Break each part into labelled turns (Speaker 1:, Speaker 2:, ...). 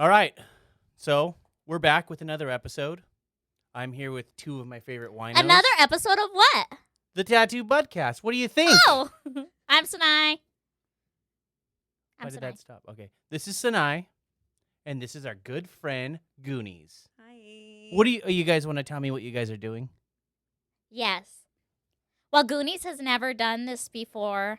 Speaker 1: All right. So we're back with another episode. I'm here with two of my favorite winos.
Speaker 2: Another episode of what?
Speaker 1: The Tattoo Budcast. What do you think?
Speaker 2: Oh, I'm Sinai.
Speaker 1: Why did that stop? Okay. This is Sinai, and this is our good friend, Goonies.
Speaker 3: Hi.
Speaker 1: What do you guys want to tell me what you guys are doing?
Speaker 2: Yes. Well, Goonies has never done this before.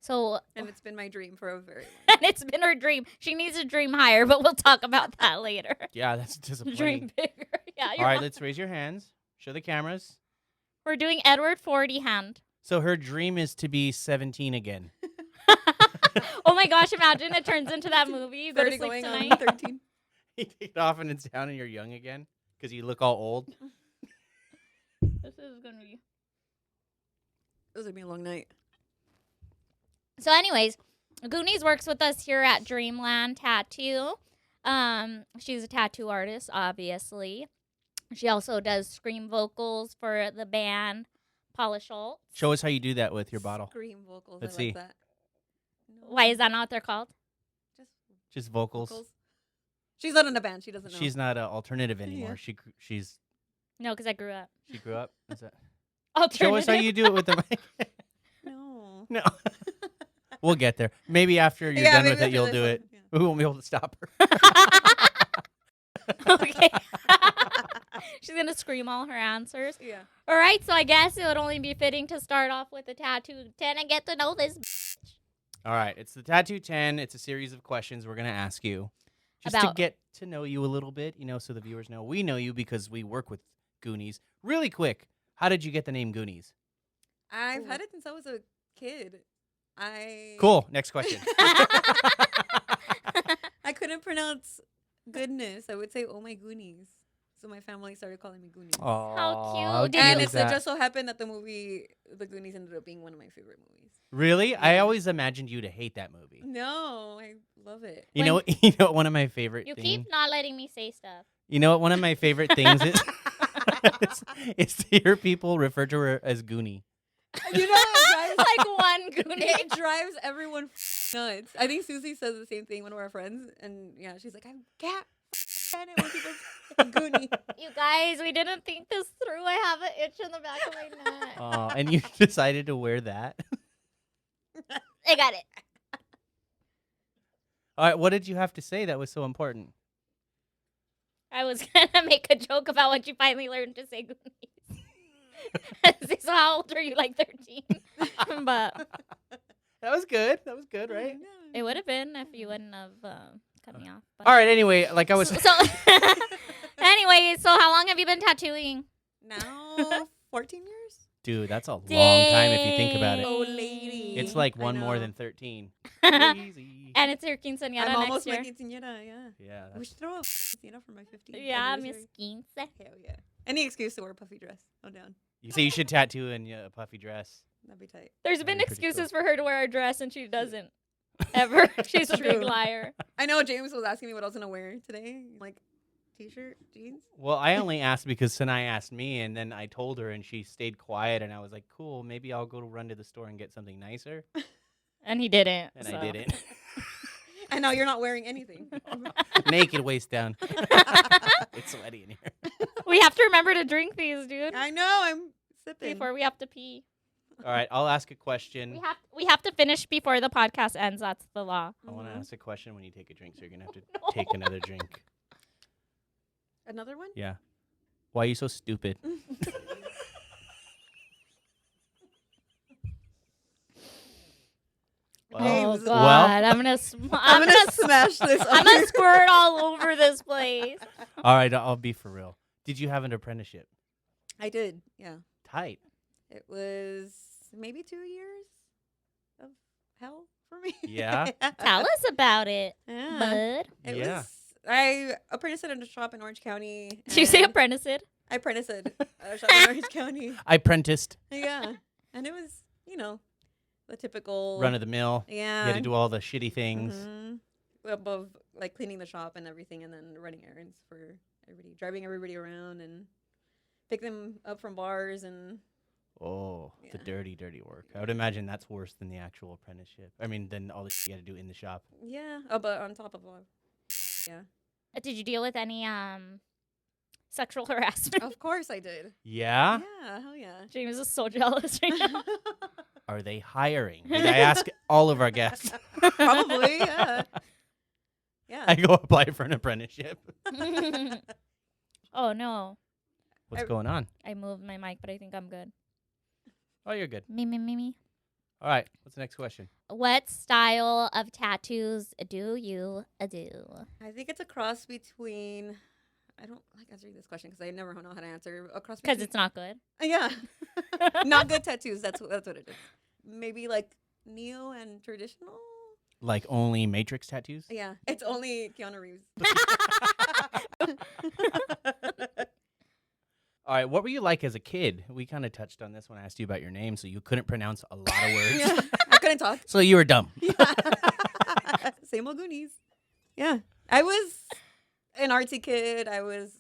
Speaker 2: So,
Speaker 3: And it's been my dream for a very long
Speaker 2: and it's been her dream. She needs to dream higher, but we'll talk about that later.
Speaker 1: Yeah, that's disappointing.
Speaker 2: Dream bigger. Yeah,
Speaker 1: All right, let's raise your hands. Show the cameras.
Speaker 2: We're doing Edward 40 hand.
Speaker 1: So her dream is to be 17 again.
Speaker 2: Oh my gosh, imagine it turns into that movie. You go to
Speaker 3: 30
Speaker 2: sleep
Speaker 3: going
Speaker 2: tonight.
Speaker 3: on 13.
Speaker 1: You take it off and it's down and you're young again because you look all old.
Speaker 2: This is going to be...
Speaker 3: This would be a long night.
Speaker 2: So anyways, Goonies works with us here at Dreamland Tattoo. She's a tattoo artist, obviously. She also does scream vocals for the band Paula Schultz.
Speaker 1: Show us how you do that with your bottle.
Speaker 3: Scream vocals.
Speaker 1: Let's
Speaker 3: I
Speaker 1: see.
Speaker 3: like that. No.
Speaker 2: Why is that not what they're called?
Speaker 1: Just vocals.
Speaker 3: She's not in a band. She doesn't know.
Speaker 1: She's not alternative anymore.
Speaker 3: Yeah.
Speaker 1: She's
Speaker 2: No, because I grew up.
Speaker 1: she grew up. Is that?
Speaker 2: Alternative.
Speaker 1: Show us how you do it with the mic.
Speaker 3: No.
Speaker 1: No. We'll get there. Maybe after you're done with it, you'll do it. We won't be able to stop her.
Speaker 2: Okay. She's going to scream all her answers.
Speaker 3: Yeah.
Speaker 2: All right, so I guess it would only be fitting to start off with the Tattoo 10 and get to know this
Speaker 1: All right. It's the Tattoo 10. It's a series of questions we're going to ask you. Just to
Speaker 2: About-
Speaker 1: get to know you a little bit, so the viewers know. We know you because we work with Goonies. Really quick, how did you get the name Goonies?
Speaker 3: I've had it since I was a kid.
Speaker 1: Cool. Next question.
Speaker 3: I couldn't pronounce goodness. I would say, oh my Goonies. So my family started calling me Goonies.
Speaker 2: How cute.
Speaker 3: And
Speaker 2: Is
Speaker 3: it just so happened that the movie, The Goonies, ended up being one of my favorite movies.
Speaker 1: Really? I
Speaker 3: Yeah.
Speaker 1: always imagined you to hate that movie.
Speaker 3: No, I love it.
Speaker 1: You know what one of my favorite
Speaker 2: You
Speaker 1: things.
Speaker 2: keep not letting me say stuff.
Speaker 1: You know what one of my favorite things is? It's to hear people refer to her as Goonie.
Speaker 3: You know, it drives,
Speaker 2: Like one Goonie.
Speaker 3: it drives everyone nuts. I think Susie says the same thing, one of our friends. And yeah, she's like, I can't stand it when people say Goonie.
Speaker 2: You guys, we didn't think this through. I have an itch in the back of my neck.
Speaker 1: And you decided to wear that.
Speaker 2: I got it.
Speaker 1: All right, what did you have to say that was so important?
Speaker 2: I was going to make a joke about when you finally learned to say Goonies. So how old are you? Like 13? But
Speaker 1: That was good. That was good, right?
Speaker 2: it would have been if you wouldn't have cut me off. But
Speaker 1: All right, anyway, like I was
Speaker 2: So anyway, so how long have you been tattooing?
Speaker 3: Now, 14 years?
Speaker 1: Dude, that's a long time if you think about it.
Speaker 3: Oh, lady.
Speaker 1: It's like
Speaker 3: I
Speaker 1: one more
Speaker 3: know.
Speaker 1: than 13.
Speaker 2: And
Speaker 1: Crazy.
Speaker 2: it's your quinceañera
Speaker 3: I'm almost
Speaker 2: next
Speaker 3: my
Speaker 2: year.
Speaker 3: quinceañera, yeah.
Speaker 1: Yeah.
Speaker 3: We should throw a quinceañera for my 15th
Speaker 2: Yeah, Miss
Speaker 3: anniversary.
Speaker 2: Quince.
Speaker 3: Hell yeah. Any excuse to wear a puffy dress. I'm down.
Speaker 1: You say you should tattoo in a puffy dress.
Speaker 3: That'd be tight.
Speaker 2: There's
Speaker 1: That'd
Speaker 2: been
Speaker 1: be pretty
Speaker 2: excuses for her to wear a dress and she doesn't. Ever. She's a big
Speaker 3: True.
Speaker 2: liar.
Speaker 3: I know James was asking me what I was going to wear today. Like, t-shirt, jeans.
Speaker 1: Well, I only asked because Sinai asked me, and then I told her, and she stayed quiet, and I was like, cool, maybe I'll go to run to the store and get something nicer.
Speaker 2: And he didn't.
Speaker 1: And
Speaker 2: so.
Speaker 1: I didn't.
Speaker 3: And now you're not wearing anything.
Speaker 1: Naked, waist down. It's sweaty in here.
Speaker 2: We have to remember to drink these, dude.
Speaker 3: I know. I'm sipping.
Speaker 2: Before we have to pee.
Speaker 1: All right, I'll ask a question.
Speaker 2: We have to finish before the podcast ends. That's the law.
Speaker 1: I want to
Speaker 3: Mhm.
Speaker 1: ask a question when you take a drink, so you're going to have to take another drink.
Speaker 3: Another one?
Speaker 1: Yeah. Why are you so stupid?
Speaker 2: Oh
Speaker 3: James.
Speaker 2: God! I'm gonna
Speaker 3: smash this.
Speaker 2: I'm gonna squirt all over this place.
Speaker 1: All right, I'll be for real. Did you have an apprenticeship?
Speaker 3: I did, yeah.
Speaker 1: Tight.
Speaker 3: It was maybe 2 years of hell for me.
Speaker 1: Yeah?
Speaker 2: Tell us about it,
Speaker 3: Yeah.
Speaker 2: bud.
Speaker 3: It
Speaker 1: Yeah.
Speaker 3: was. I apprenticed at a shop in Orange County.
Speaker 2: Did you say
Speaker 3: and
Speaker 2: apprenticed?
Speaker 3: I apprenticed at a shop in Orange County.
Speaker 1: I apprenticed,
Speaker 3: Yeah, and it was, the typical
Speaker 1: run of the mill.
Speaker 3: Yeah.
Speaker 1: You had to do all the shitty things.
Speaker 3: Mhm. Above like cleaning the shop and everything, and then running errands for everybody, driving everybody around and pick them up from bars and.
Speaker 1: Oh, the
Speaker 3: Yeah.
Speaker 1: dirty, dirty work. I would imagine that's worse than the actual apprenticeship. I mean, than all the shit you had to do in the shop.
Speaker 3: Yeah. Oh, but on top of all. Yeah.
Speaker 2: Did you deal with any sexual harassment?
Speaker 3: Of course I did.
Speaker 1: Yeah?
Speaker 3: Yeah, hell yeah.
Speaker 2: James is so jealous right now.
Speaker 1: Are they hiring? Did I ask all of our guests?
Speaker 3: Probably, yeah. Yeah.
Speaker 1: I go apply for an apprenticeship.
Speaker 2: Oh no,
Speaker 1: What's going on?
Speaker 2: I moved my mic, but I think I'm good.
Speaker 1: Oh, you're good.
Speaker 2: Me.
Speaker 1: All right. What's the next question?
Speaker 2: What style of tattoos do you do?
Speaker 3: I think it's a cross between. I don't like answering this question because I never know how to answer. A cross
Speaker 2: Because
Speaker 3: between.
Speaker 2: it's not good.
Speaker 3: Yeah. Not good tattoos. That's what it is. Maybe like neo and traditional.
Speaker 1: Like only Matrix tattoos?
Speaker 3: Yeah, it's only Keanu Reeves.
Speaker 1: All right. What were you like as a kid? We kind of touched on this when I asked you about your name, so you couldn't pronounce a lot of words.
Speaker 3: Yeah, I couldn't talk.
Speaker 1: So you were dumb.
Speaker 3: Yeah. Same old Goonies. Yeah, I was an artsy kid. I was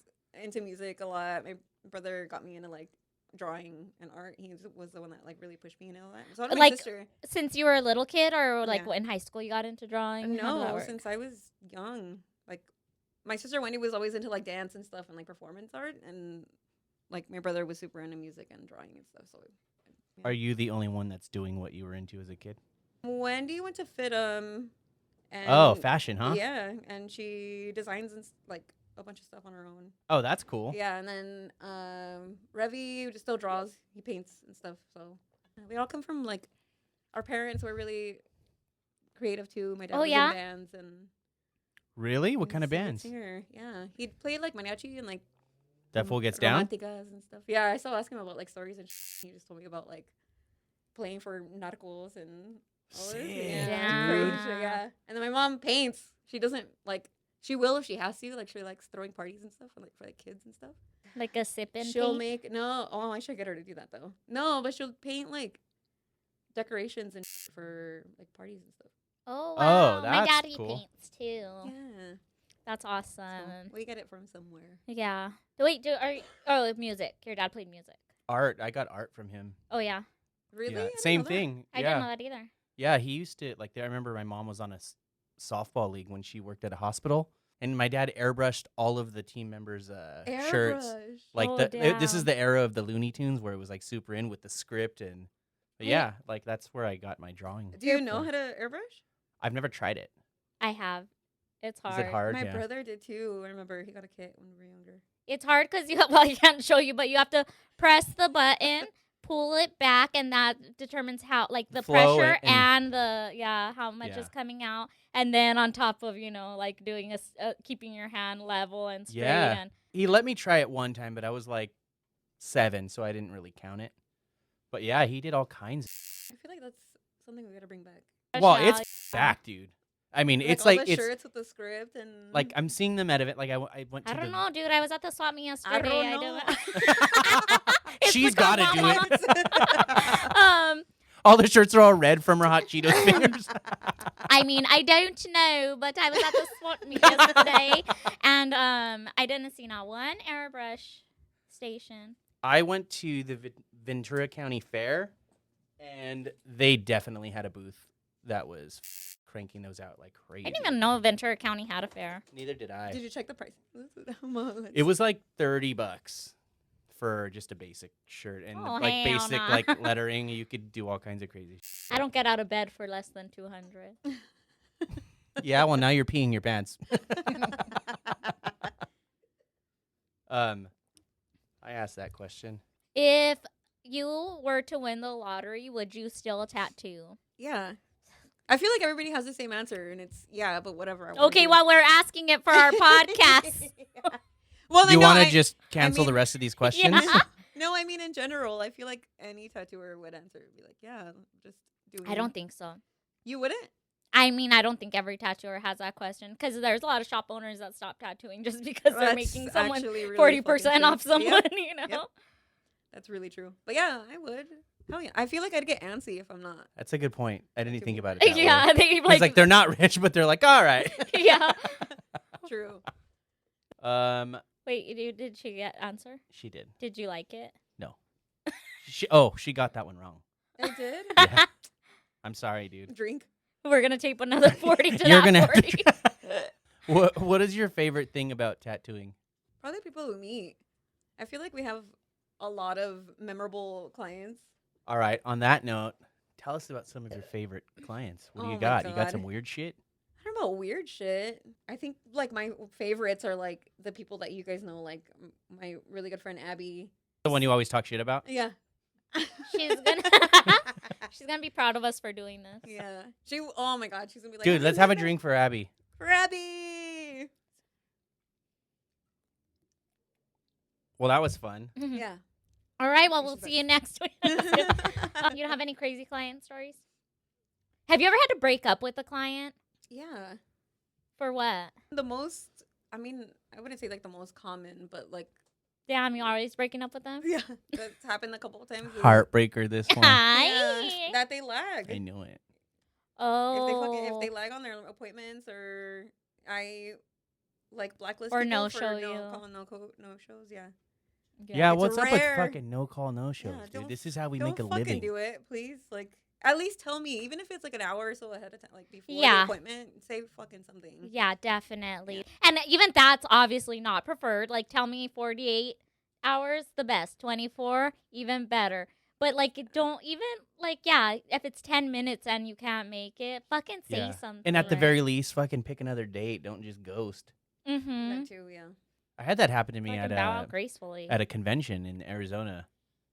Speaker 3: into music a lot. My brother got me into like drawing and art. He was the one that like really pushed me into all that. So did my
Speaker 2: Like,
Speaker 3: sister.
Speaker 2: Since you were a little kid, or like
Speaker 3: Yeah.
Speaker 2: in high school you got into drawing? How did that
Speaker 3: No,
Speaker 2: work?
Speaker 3: since I was young. Like my sister Wendy was always into like dance and stuff and like performance art, and like my brother was super into music and drawing and stuff. So
Speaker 1: Are you the only one that's doing what you were into as a kid?
Speaker 3: Wendy went to FITM. And
Speaker 1: Oh, fashion, huh?
Speaker 3: Yeah, and she designs and like a bunch of stuff on her own.
Speaker 1: Oh, that's cool.
Speaker 3: Yeah, and then Revy just still draws. He paints and stuff. So we all come from like our parents were really creative too. My dad was
Speaker 2: yeah?
Speaker 3: in bands and
Speaker 1: Really? What
Speaker 3: he's
Speaker 1: kind of
Speaker 3: a good
Speaker 1: bands?
Speaker 3: Singer. Yeah, he played like mariachi and like
Speaker 1: That fool gets down?
Speaker 3: romanticas and stuff. Yeah, I still ask him about like stories and he just told me about like playing for narcos and all this.
Speaker 1: Sick.
Speaker 3: Yeah, crazy, yeah. And then my mom paints. She doesn't like. She will if she has to. Like she likes throwing parties and stuff for like kids and stuff.
Speaker 2: Like a sip and
Speaker 3: She'll
Speaker 2: paint?
Speaker 3: make no. Oh, I should get her to do that though. No, but she'll paint like decorations and for like parties and stuff.
Speaker 2: Oh,
Speaker 1: Oh,
Speaker 2: wow. My
Speaker 1: that's
Speaker 2: daddy
Speaker 1: cool.
Speaker 2: paints too.
Speaker 3: Yeah,
Speaker 2: That's
Speaker 3: so
Speaker 2: awesome.
Speaker 3: we get it from somewhere.
Speaker 2: Yeah. Music. Your dad played music.
Speaker 1: Art. I got art from him.
Speaker 2: Oh, yeah.
Speaker 3: Really? I
Speaker 1: Yeah.
Speaker 3: didn't
Speaker 1: Same
Speaker 3: know that.
Speaker 1: thing.
Speaker 2: I
Speaker 1: yeah.
Speaker 2: didn't know that either.
Speaker 1: Yeah, he used to I remember my mom was on a softball league when she worked at a hospital, and my dad airbrushed all of the team members' shirts.
Speaker 3: Airbrush.
Speaker 1: Like
Speaker 2: Oh,
Speaker 1: this is
Speaker 2: damn.
Speaker 1: the era of the Looney Tunes where it was like super in with the script and but
Speaker 2: Hey.
Speaker 1: yeah, like that's where I got my drawing.
Speaker 3: Do you know how to airbrush?
Speaker 1: I've never tried it.
Speaker 2: I have. It's hard.
Speaker 1: Is it hard?
Speaker 3: My
Speaker 1: Yeah.
Speaker 3: brother did too. I remember he got a kit when we were younger.
Speaker 2: It's hard because I can't show you, but you have to press the button, pull it back, and that determines how, like, the
Speaker 1: Flow
Speaker 2: pressure
Speaker 1: and-
Speaker 2: and how much
Speaker 1: Yeah.
Speaker 2: is coming out. And then on top of, like doing keeping your hand level and straight.
Speaker 1: Yeah.
Speaker 2: And
Speaker 1: He let me try it one time, but I was like 7, so I didn't really count it. But yeah, he did all kinds.
Speaker 3: I feel like that's something we gotta bring back.
Speaker 1: Well,
Speaker 2: Special-
Speaker 1: it's back, dude. I mean, it's
Speaker 3: all
Speaker 1: like
Speaker 3: the
Speaker 1: it's
Speaker 3: shirts with the script and
Speaker 1: like I'm seeing them out of it. Like I went to
Speaker 2: I don't
Speaker 1: the
Speaker 2: know, dude. I was at the swap meet yesterday.
Speaker 3: I don't know.
Speaker 2: It's
Speaker 1: She's
Speaker 2: the
Speaker 1: gotta do
Speaker 2: Kabbalah.
Speaker 1: it. All the shirts are all red from her hot Cheetos fingers.
Speaker 2: I mean, I don't know, but I was at the swap meet yesterday, and I didn't see not one airbrush station.
Speaker 1: I went to the Ventura County Fair, and they definitely had a booth that was cranking those out like crazy.
Speaker 2: I didn't even know Ventura County had a fair.
Speaker 1: Neither did I.
Speaker 3: Did you check the price? How much?
Speaker 1: It was like $30 for just a basic shirt and
Speaker 2: Oh,
Speaker 1: like
Speaker 2: hell
Speaker 1: basic
Speaker 2: nah.
Speaker 1: like lettering. You could do all kinds of crazy shit.
Speaker 2: I don't get out of bed for less than 200.
Speaker 1: Yeah, well now you're peeing your pants. I asked that question.
Speaker 2: If you were to win the lottery, would you still tattoo?
Speaker 3: Yeah. I feel like everybody has the same answer, and it's yeah, but whatever. I wanna
Speaker 2: Okay,
Speaker 3: do.
Speaker 2: well, we're asking it for our podcast.
Speaker 3: Yeah. Well,
Speaker 1: You
Speaker 3: want
Speaker 1: want to just cancel the
Speaker 3: mean-
Speaker 1: rest of these questions?
Speaker 2: Yeah.
Speaker 3: No, I mean in general. I feel like any tattooer would answer. Be like, yeah, just do.
Speaker 2: I don't think so.
Speaker 3: You wouldn't.
Speaker 2: I mean, I don't think every tattooer has that question because there's a lot of shop owners that stop tattooing just because they're
Speaker 3: That's
Speaker 2: making someone
Speaker 3: actually really
Speaker 2: 40%
Speaker 3: fucking
Speaker 2: off
Speaker 3: true.
Speaker 2: someone,
Speaker 3: Yep,
Speaker 2: you know?
Speaker 3: yep. That's really true. But yeah, I would. Hell yeah. I feel like I'd get antsy if I'm not.
Speaker 1: That's a good point. I didn't even think about it. That
Speaker 2: Yeah,
Speaker 1: way.
Speaker 2: they
Speaker 1: He's like they're not rich, but they're like, all right.
Speaker 2: yeah.
Speaker 3: True.
Speaker 2: Wait, did she get answer?
Speaker 1: She did.
Speaker 2: Did you like it?
Speaker 1: She got that one wrong.
Speaker 3: I did.
Speaker 1: Yeah. I'm sorry, dude.
Speaker 3: Drink.
Speaker 2: We're gonna tape another 40 to
Speaker 1: You're
Speaker 2: that
Speaker 1: gonna have
Speaker 2: 40.
Speaker 1: to. What is your favorite thing about tattooing?
Speaker 3: Probably people who meet. I feel like we have a lot of memorable clients.
Speaker 1: All right. On that note, tell us about some of your favorite clients. What do
Speaker 3: Oh
Speaker 1: you
Speaker 3: my
Speaker 1: got? You got
Speaker 3: God.
Speaker 1: some weird shit?
Speaker 3: I don't know about weird shit. I think like my favorites are like the people that you guys know, like my really good friend Abby.
Speaker 1: The one you always talk shit about?
Speaker 3: Yeah.
Speaker 2: She's gonna be proud of us for doing this.
Speaker 3: Yeah. Oh my God, she's gonna be like,
Speaker 1: Dude, let's have a drink for Abby.
Speaker 3: for Abby.
Speaker 1: Well, that was fun.
Speaker 3: Yeah.
Speaker 2: All right. Well,
Speaker 3: We
Speaker 2: we'll
Speaker 3: should
Speaker 2: see you next week. You don't have any crazy client stories? Have you ever had to break up with a client?
Speaker 3: Yeah.
Speaker 2: For what?
Speaker 3: The most, I mean, I wouldn't say like the most common, but like,
Speaker 2: Damn, you're always breaking up with them?
Speaker 3: yeah, that's happened a couple of times.
Speaker 1: Heartbreaker, this one.
Speaker 2: Hi.
Speaker 3: Yeah, that they lag.
Speaker 1: I knew it.
Speaker 2: Oh.
Speaker 3: If they lag on their appointments, or I like blacklist
Speaker 2: Or
Speaker 3: people
Speaker 2: no
Speaker 3: for
Speaker 2: show
Speaker 3: no
Speaker 2: you.
Speaker 3: call, no shows. Yeah.
Speaker 1: Yeah,
Speaker 3: It's
Speaker 1: what's up with
Speaker 3: rare.
Speaker 1: fucking no call, no shows,
Speaker 3: Yeah,
Speaker 1: dude?
Speaker 3: don't-
Speaker 1: This is how we
Speaker 3: Don't
Speaker 1: make a
Speaker 3: fucking
Speaker 1: living.
Speaker 3: do it, please. Like, at least tell me, even if it's like an hour or so ahead of time, like before
Speaker 2: Yeah.
Speaker 3: the appointment. Say fucking something.
Speaker 2: Yeah, definitely. And even that's obviously not preferred. Like, tell me 48 hours, the best. 24, even better. But, like, don't even, like, yeah, if it's 10 minutes and you can't make it, fucking say
Speaker 1: Yeah.
Speaker 2: something.
Speaker 1: And at the very least, fucking pick another date. Don't just ghost.
Speaker 2: Mm-hmm.
Speaker 3: That too. Yeah.
Speaker 1: I had that happen to me
Speaker 2: Fucking
Speaker 1: at
Speaker 2: bow out
Speaker 1: a
Speaker 2: gracefully.
Speaker 1: convention in Arizona.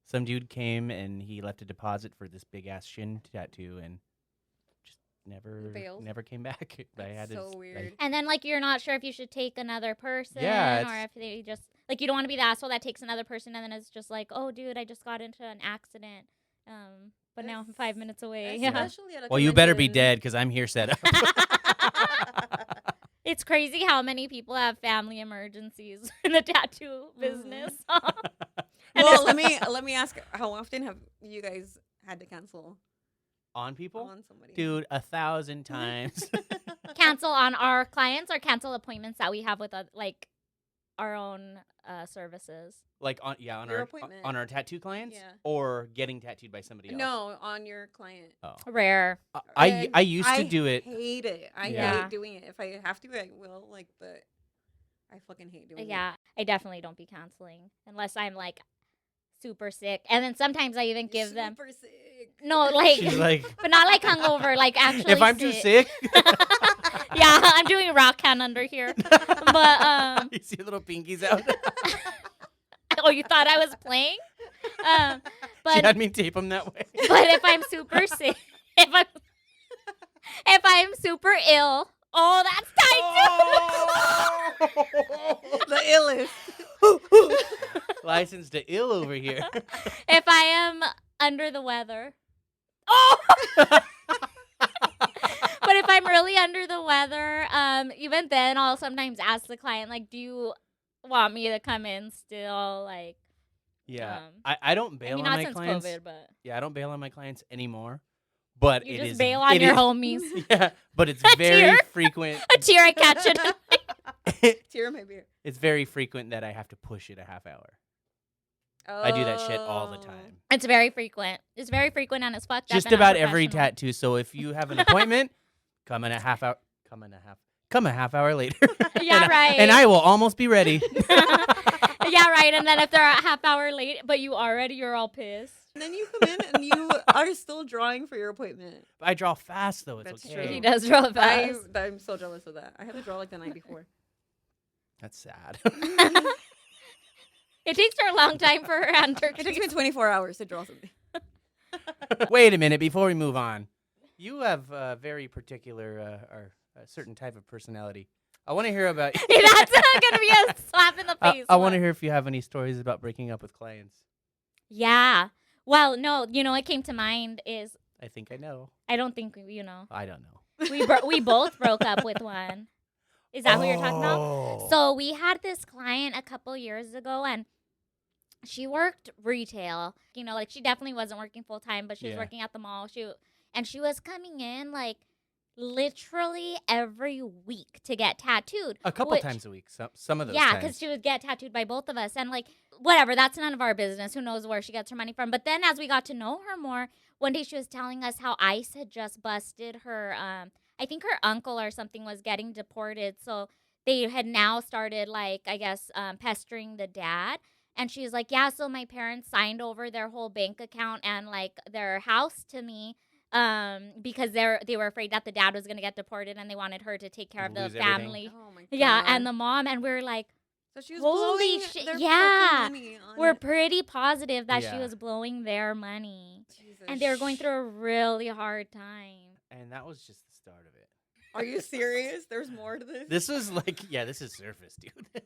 Speaker 1: Some dude came and he left a deposit for this big ass shin tattoo and just
Speaker 3: Bailed.
Speaker 1: never came back. I
Speaker 3: That's
Speaker 1: had to
Speaker 3: so weird.
Speaker 2: And then, like, you're not sure if you should take another person
Speaker 1: Yeah,
Speaker 2: or
Speaker 1: it's-
Speaker 2: if they just, like, you don't want to be the asshole that takes another person and then it's just like, oh, dude, I just got into an accident. But now I'm 5 minutes away. Yeah.
Speaker 3: Especially at a
Speaker 1: well, you better be
Speaker 3: convention.
Speaker 1: dead because I'm here set up.
Speaker 2: It's crazy how many people have family emergencies in the tattoo business.
Speaker 3: Well, let me ask, how often have you guys had to cancel
Speaker 1: On people?
Speaker 3: on somebody?
Speaker 1: Dude, 1,000 times.
Speaker 2: Cancel on our clients or cancel appointments that we have with like our own services.
Speaker 1: Like on
Speaker 3: Your
Speaker 1: our
Speaker 3: appointment.
Speaker 1: on our tattoo clients,
Speaker 3: Yeah.
Speaker 1: or getting tattooed by somebody else.
Speaker 3: No, on your client.
Speaker 1: Oh.
Speaker 2: Rare.
Speaker 1: I used to do it.
Speaker 3: Hate it. I
Speaker 2: Yeah.
Speaker 3: hate doing it. If I have to, I will. Like, but I fucking hate doing it.
Speaker 2: Yeah, I definitely don't be canceling unless I'm like super sick. And then sometimes I even give them
Speaker 3: Super sick.
Speaker 2: no, like,
Speaker 1: She's like,
Speaker 2: but not like hungover, like actually.
Speaker 1: if I'm too sick,
Speaker 2: Yeah, I'm doing rock hand under here. But
Speaker 1: you see little pinkies out.
Speaker 2: oh, you thought I was playing?
Speaker 1: She
Speaker 2: But
Speaker 1: had me tape them that way.
Speaker 2: but if I'm super sick, if I'm super ill, oh, that's tight too.
Speaker 3: The illest.
Speaker 1: Licensed to ill over here.
Speaker 2: If I am under the weather. Oh! But if I'm really under the weather, even then I'll sometimes ask the client, like, do you want me to come in still? Like,
Speaker 1: Yeah, I don't bail
Speaker 2: I mean,
Speaker 1: on
Speaker 2: not
Speaker 1: my
Speaker 2: since
Speaker 1: clients.
Speaker 2: COVID, but
Speaker 1: Yeah, I don't bail on my clients anymore. But
Speaker 2: you
Speaker 1: it
Speaker 2: just
Speaker 1: is
Speaker 2: bail on
Speaker 1: it
Speaker 2: your
Speaker 1: is-
Speaker 2: homies.
Speaker 1: Yeah, but it's
Speaker 2: A
Speaker 1: very
Speaker 2: tear?
Speaker 1: frequent.
Speaker 2: A tear I catch it.
Speaker 3: Tear my beer.
Speaker 1: It's very frequent that I have to push it a half hour. I do that shit all the time.
Speaker 2: It's very frequent. It's very frequent and it's fucked up.
Speaker 1: Just
Speaker 2: and
Speaker 1: about every
Speaker 2: unprofessional.
Speaker 1: tattoo. So if you have an appointment, come a half hour later.
Speaker 2: Yeah, right.
Speaker 1: And I will almost be ready.
Speaker 2: Yeah, right. And then if they're a half hour late, but you're all pissed.
Speaker 3: And then you come in and you are still drawing for your appointment.
Speaker 1: I draw fast though. It's
Speaker 3: That's
Speaker 1: okay.
Speaker 3: true.
Speaker 2: He does draw fast.
Speaker 3: I'm so jealous of that. I had to draw like the night before.
Speaker 1: That's sad.
Speaker 2: It takes her a long time for her hand
Speaker 3: It takes me 24 hours to draw something.
Speaker 1: Wait a minute before we move on. You have a very particular or a certain type of personality. I want to hear about.
Speaker 2: That's going to be a slap in the face.
Speaker 1: I want to hear if you have any stories about breaking up with clients.
Speaker 2: Yeah. Well, no, what came to mind is
Speaker 1: I think I know.
Speaker 2: I don't think,
Speaker 1: I don't know.
Speaker 2: we both broke up with one. Is that who you're talking about?
Speaker 1: Oh.
Speaker 2: So we had this client a couple years ago, and she worked retail. Like she definitely wasn't working full time, but she was
Speaker 1: Yeah.
Speaker 2: working at the mall. She was coming in like literally every week to get tattooed.
Speaker 1: A couple
Speaker 2: which-
Speaker 1: times a week. Some of those.
Speaker 2: Yeah,
Speaker 1: times.
Speaker 2: because she would get tattooed by both of us, and like whatever, that's none of our business. Who knows where she gets her money from? But then as we got to know her more, one day she was telling us how ICE had just busted her. I think her uncle or something was getting deported. So they had now started, like, I guess, pestering the dad. And she's like, yeah, so my parents signed over their whole bank account and, like, their house to me because they were afraid that the dad was going to get deported and they wanted her to take care of the
Speaker 1: Lose everything.
Speaker 2: family.
Speaker 3: Oh my god.
Speaker 2: Yeah, and the mom. And we were like,
Speaker 3: So she was
Speaker 2: holy
Speaker 3: blowing
Speaker 2: shit,
Speaker 3: their
Speaker 2: yeah.
Speaker 3: fucking money on
Speaker 2: we're
Speaker 3: it.
Speaker 2: pretty positive that she
Speaker 1: Yeah.
Speaker 2: was blowing their money.
Speaker 3: Jesus.
Speaker 2: And they were going through a really hard time.
Speaker 1: And that was just the start of it.
Speaker 3: Are you serious? There's more to this?
Speaker 1: This was like, yeah, this is surface, dude.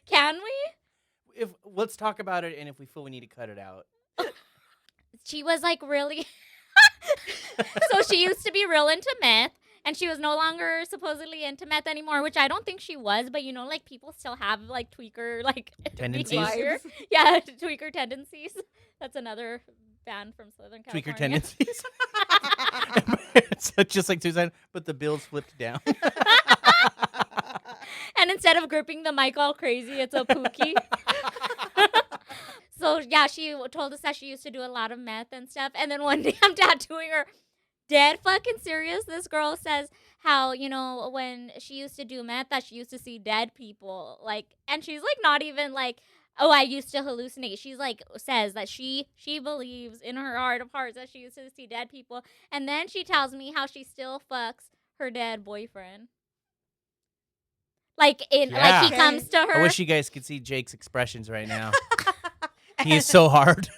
Speaker 2: Can we?
Speaker 1: Let's talk about it, and if we feel we need to cut it out.
Speaker 2: She was like really so she used to be real into meth, and she was no longer supposedly into meth anymore, which I don't think she was, but like people still have like tweaker like
Speaker 1: Tendencies?
Speaker 2: behavior. Yeah, tweaker tendencies. That's another band from Southern California.
Speaker 1: Tweaker tendencies. It's just like Tucson, but the bill's flipped down.
Speaker 2: And instead of gripping the mic all crazy, it's a pookie. So, yeah, she told us that she used to do a lot of meth and stuff. And then one day I'm tattooing her. Dead fucking serious. This girl says how, when she used to do meth, that she used to see dead people. Like, and she's like not even like, oh, I used to hallucinate. She's like, says that she believes in her heart of hearts that she used to see dead people. And then she tells me how she still fucks her dead boyfriend. Like, like he comes to her.
Speaker 1: I wish you guys could see Jake's expressions right now. He is so hard.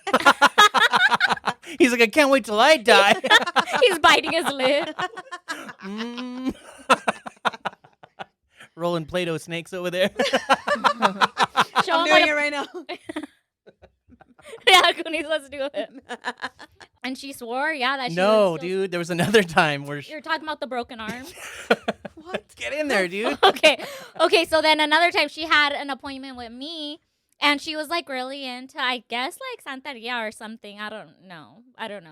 Speaker 1: He's like, I can't wait till I die.
Speaker 2: He's biting his lip.
Speaker 1: Rolling Play-Doh snakes over there.
Speaker 2: Show
Speaker 3: I'm
Speaker 2: him
Speaker 3: doing it right now.
Speaker 2: Yeah, Goonies, let's do it. And she swore, that she
Speaker 1: No,
Speaker 2: was still...
Speaker 1: dude. There was another time where
Speaker 2: You're talking about the broken arm?
Speaker 3: What?
Speaker 1: Get in there, dude.
Speaker 2: Okay, so then another time she had an appointment with me, and she was like really into, I guess, like Santeria or something. I don't know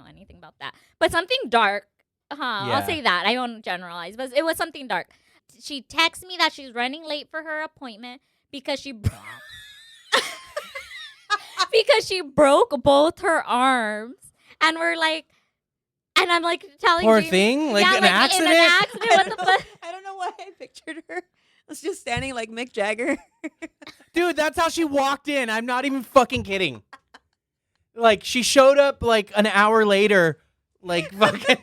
Speaker 2: anything about that. But something dark.
Speaker 1: Yeah.
Speaker 2: I'll say that. I won't generalize, but it was something dark. She texts me that she's running late for her appointment because she because she broke both her arms. And we're like, and I'm like telling
Speaker 1: Poor
Speaker 2: Jamie,
Speaker 1: thing? Like an
Speaker 2: like
Speaker 1: accident?
Speaker 2: In an accident, what the fuck?
Speaker 3: I don't know why I pictured her. I was just standing like Mick Jagger.
Speaker 1: Dude, that's how she walked in. I'm not even fucking kidding. Like, she showed up like an hour later, like fucking...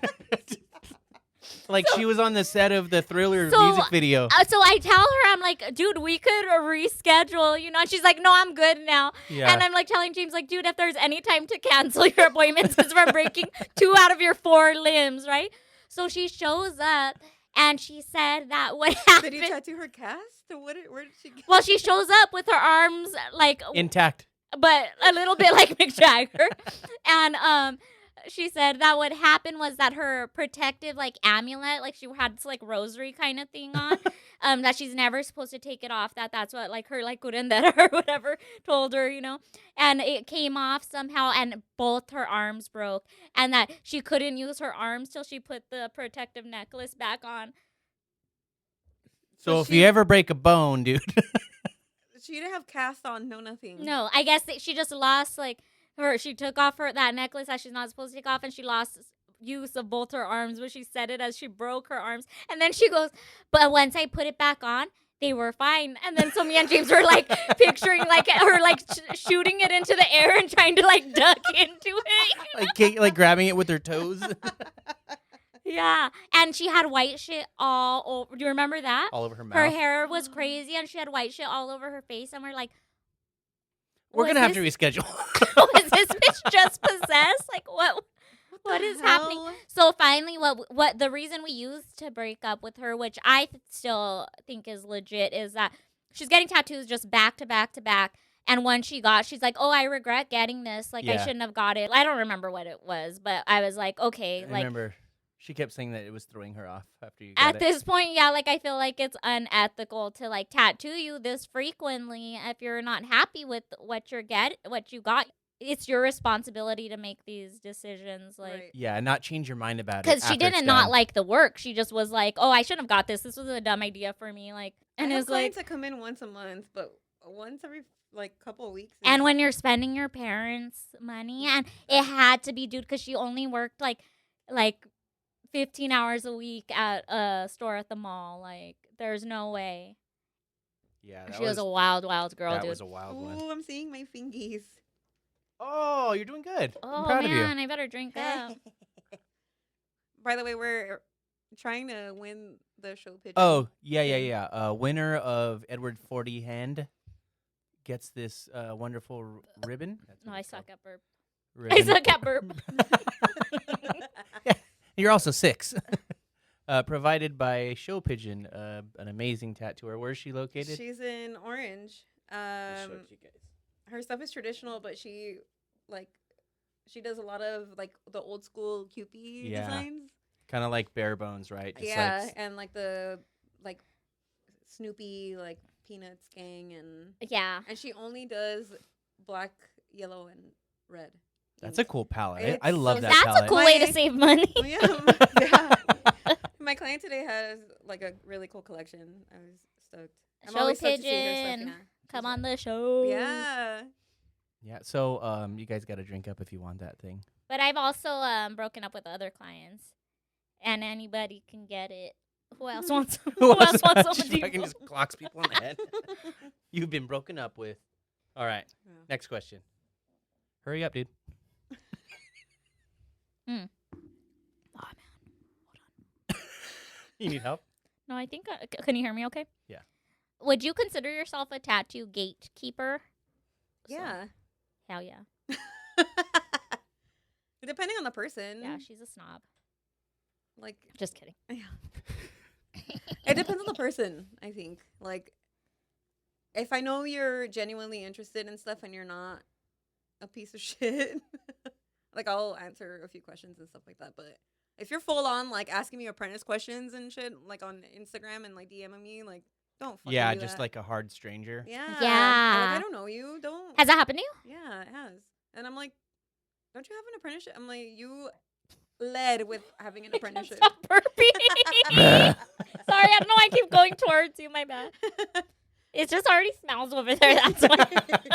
Speaker 1: Like she was on the set of the Thriller music video.
Speaker 2: So I tell her, I'm like, dude, we could reschedule, And she's like, no, I'm good now.
Speaker 1: Yeah.
Speaker 2: And I'm like telling James, like, dude, if there's any time to cancel your appointments, since we're breaking 2 out of your 4 limbs, right? So she shows up, and she said that what happened.
Speaker 3: Did you tattoo her cast? Or where did she get?
Speaker 2: Well, she shows up with her arms like
Speaker 1: Intact.
Speaker 2: but a little bit like Mick Jagger. And she said that what happened was that her protective like amulet, like she had this like rosary kind of thing on, that she's never supposed to take it off. That's what like her like curandera or whatever told her, and it came off somehow, and both her arms broke, and that she couldn't use her arms till she put the protective necklace back on.
Speaker 1: So if you ever break a bone, dude.
Speaker 3: She didn't have cast on, no nothing.
Speaker 2: No, I guess she just lost like she took off that necklace that she's not supposed to take off, and she lost use of both her arms, but she said it as she broke her arms. And then she goes, but once I put it back on, they were fine. And then so me and James were like picturing like her like shooting it into the air and trying to like duck into it.
Speaker 1: Like grabbing it with her toes.
Speaker 2: Yeah. And she had white shit all over. Do you remember that?
Speaker 1: All over her mouth.
Speaker 2: Her hair was crazy, and she had white shit all over her face. And we're like,
Speaker 1: we're going to have to reschedule.
Speaker 2: Was this bitch just possessed? Like, what is happening? So finally, what the reason we used to break up with her, which I still think is legit, is that she's getting tattoos just back to back to back. And when she's like, oh, I regret getting this. Like, I shouldn't have got it. I don't remember what it was, but I was like, okay.
Speaker 1: I remember. She kept saying that it was throwing her off after you got
Speaker 2: At this point, yeah, like I feel like it's unethical to like tattoo you this frequently if you're not happy with what you got. It's your responsibility to make these decisions, like
Speaker 3: Right.
Speaker 1: Yeah, not change your mind about it.
Speaker 2: because she didn't not like the work. She just was like, oh, I shouldn't have got this. This was a dumb idea for me. Like, and
Speaker 3: I have
Speaker 2: it's like,
Speaker 3: clients that come in once a month, but once every like couple of weeks.
Speaker 2: and when you're spending your parents' money, and it had to be, dude, because she only worked like 15 hours a week at a store at the mall. Like, there's no way.
Speaker 1: Yeah,
Speaker 2: She was a wild, wild girl,
Speaker 1: that
Speaker 2: dude.
Speaker 1: was a wild one.
Speaker 3: Ooh, I'm seeing my fingies.
Speaker 1: Oh, you're doing good. I'm
Speaker 2: Oh,
Speaker 1: proud of you.
Speaker 2: man, I better drink up.
Speaker 3: By the way, we're trying to win the show pigeon.
Speaker 1: Oh, yeah.
Speaker 3: thing.
Speaker 1: Winner of Edward 40 Hand gets this wonderful ribbon. That's
Speaker 2: No,
Speaker 1: what
Speaker 2: I
Speaker 1: it's called.
Speaker 2: suck at burp. I
Speaker 1: Ribbon.
Speaker 2: suck at burp.
Speaker 1: You're also 6. Provided by Show Pigeon, an amazing tattooer. Where is she located?
Speaker 3: She's in Orange.
Speaker 1: I'll show it to you guys.
Speaker 3: Her stuff is traditional, but she does a lot of like the old school Cupid
Speaker 1: Yeah.
Speaker 3: designs.
Speaker 1: Kind of like bare bones, right? Just
Speaker 3: Yeah,
Speaker 1: like,
Speaker 3: and like the like Snoopy, like Peanuts gang, and
Speaker 2: Yeah.
Speaker 3: she only does black, yellow, and red.
Speaker 1: that's a cool palette. I
Speaker 3: It's
Speaker 1: love
Speaker 3: so
Speaker 1: that
Speaker 2: That's
Speaker 1: palette.
Speaker 2: a cool way to
Speaker 3: My-
Speaker 2: save money.
Speaker 3: Oh, yeah, yeah. My client today has like a really cool collection. I was stoked. I'm
Speaker 2: Show
Speaker 3: always stoked to see her stuff,
Speaker 2: Pigeon.
Speaker 3: yeah.
Speaker 2: Come
Speaker 3: She's
Speaker 2: on the show.
Speaker 3: Yeah.
Speaker 1: Yeah, so you guys got to drink up if you want that thing.
Speaker 2: But I've also broken up with other clients, and anybody can get it. Who else wants? Who else wants some
Speaker 1: She
Speaker 2: deep?
Speaker 1: fucking just clocks people in the head. You've been broken up with. All right,
Speaker 3: Yeah.
Speaker 1: next question. Hurry up, dude. You need help?
Speaker 2: No, I think. Can you hear me? Okay.
Speaker 1: Yeah.
Speaker 2: Would you consider yourself a tattoo gatekeeper?
Speaker 3: Yeah.
Speaker 2: Hell yeah.
Speaker 3: Depending on the person.
Speaker 2: Yeah, she's a snob.
Speaker 3: Like,
Speaker 2: Just kidding.
Speaker 3: it depends on the person, I think. Like, if I know you're genuinely interested in stuff and you're not a piece of shit, like, I'll answer a few questions and stuff like that. But if you're full on, like, asking me apprentice questions and shit, like, on Instagram and, like, DMing me, like, don't fucking
Speaker 1: Yeah,
Speaker 3: do
Speaker 1: just
Speaker 3: that.
Speaker 1: like a hard stranger.
Speaker 3: Yeah.
Speaker 2: Yeah.
Speaker 3: Like, I don't know you. Don't.
Speaker 2: Has that happened to you?
Speaker 3: Yeah, it has. And I'm like, don't you have an apprenticeship? I'm like, you led with having an apprenticeship.
Speaker 2: Stop burping. Sorry, I don't know why I keep going towards you. My bad. It just already smells over there. That's why.
Speaker 1: Have you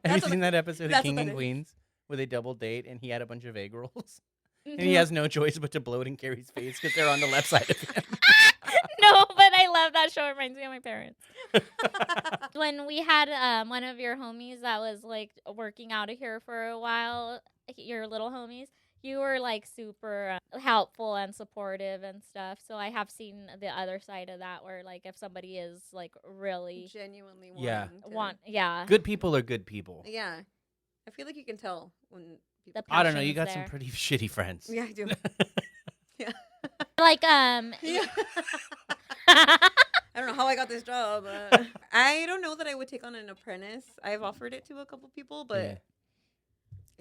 Speaker 3: That's
Speaker 1: seen
Speaker 3: what-
Speaker 1: that episode of
Speaker 3: that's
Speaker 1: King
Speaker 3: what
Speaker 1: and
Speaker 3: that is.
Speaker 1: Queens where they double date and he had a bunch of egg rolls? And
Speaker 2: Mhm.
Speaker 1: he has no choice but to blow it in Carrie's face because they're on the left side of him.
Speaker 2: No, but I love that show. It reminds me of my parents. When we had one of your homies that was like working out of here for a while, your little homies, you were like super helpful and supportive and stuff. So I have seen the other side of that where like if somebody is like really
Speaker 3: Genuinely
Speaker 1: Yeah.
Speaker 2: yeah.
Speaker 1: Good people are good people.
Speaker 3: Yeah. I feel like you can tell when people.
Speaker 2: The
Speaker 1: I don't know. You
Speaker 2: passion's
Speaker 1: got some
Speaker 2: there.
Speaker 1: pretty shitty friends.
Speaker 3: Yeah, I do.
Speaker 2: Like
Speaker 3: Yeah. I don't know how I got this job. I don't know that I would take on an apprentice. I've offered it to a couple people, but
Speaker 1: Yeah.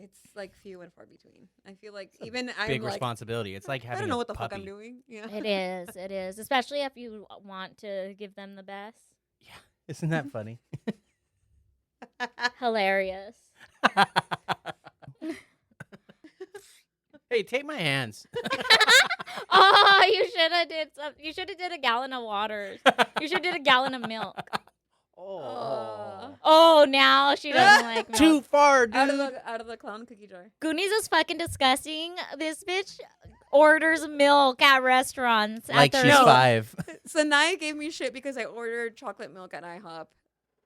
Speaker 3: it's like few and far between. I feel like even I'm
Speaker 1: Big
Speaker 3: like,
Speaker 1: responsibility. It's like
Speaker 3: I
Speaker 1: having
Speaker 3: don't know
Speaker 1: a
Speaker 3: what the fuck I'm
Speaker 1: puppy.
Speaker 3: doing. Yeah.
Speaker 2: It is, especially if you want to give them the best.
Speaker 1: Isn't that funny?
Speaker 2: Hilarious.
Speaker 1: Hey, take my hands.
Speaker 2: Oh, you should have did some. You should have did a gallon of water. You should have did a gallon of milk.
Speaker 1: Oh.
Speaker 2: Oh, now she doesn't like milk.
Speaker 1: Too far, dude.
Speaker 3: out of the clown cookie jar.
Speaker 2: Goonies is fucking disgusting. This bitch orders milk at restaurants.
Speaker 1: Like
Speaker 2: at
Speaker 1: she's
Speaker 2: the
Speaker 3: No.
Speaker 1: 5.
Speaker 3: Sanaya gave me shit because I ordered chocolate milk at IHOP,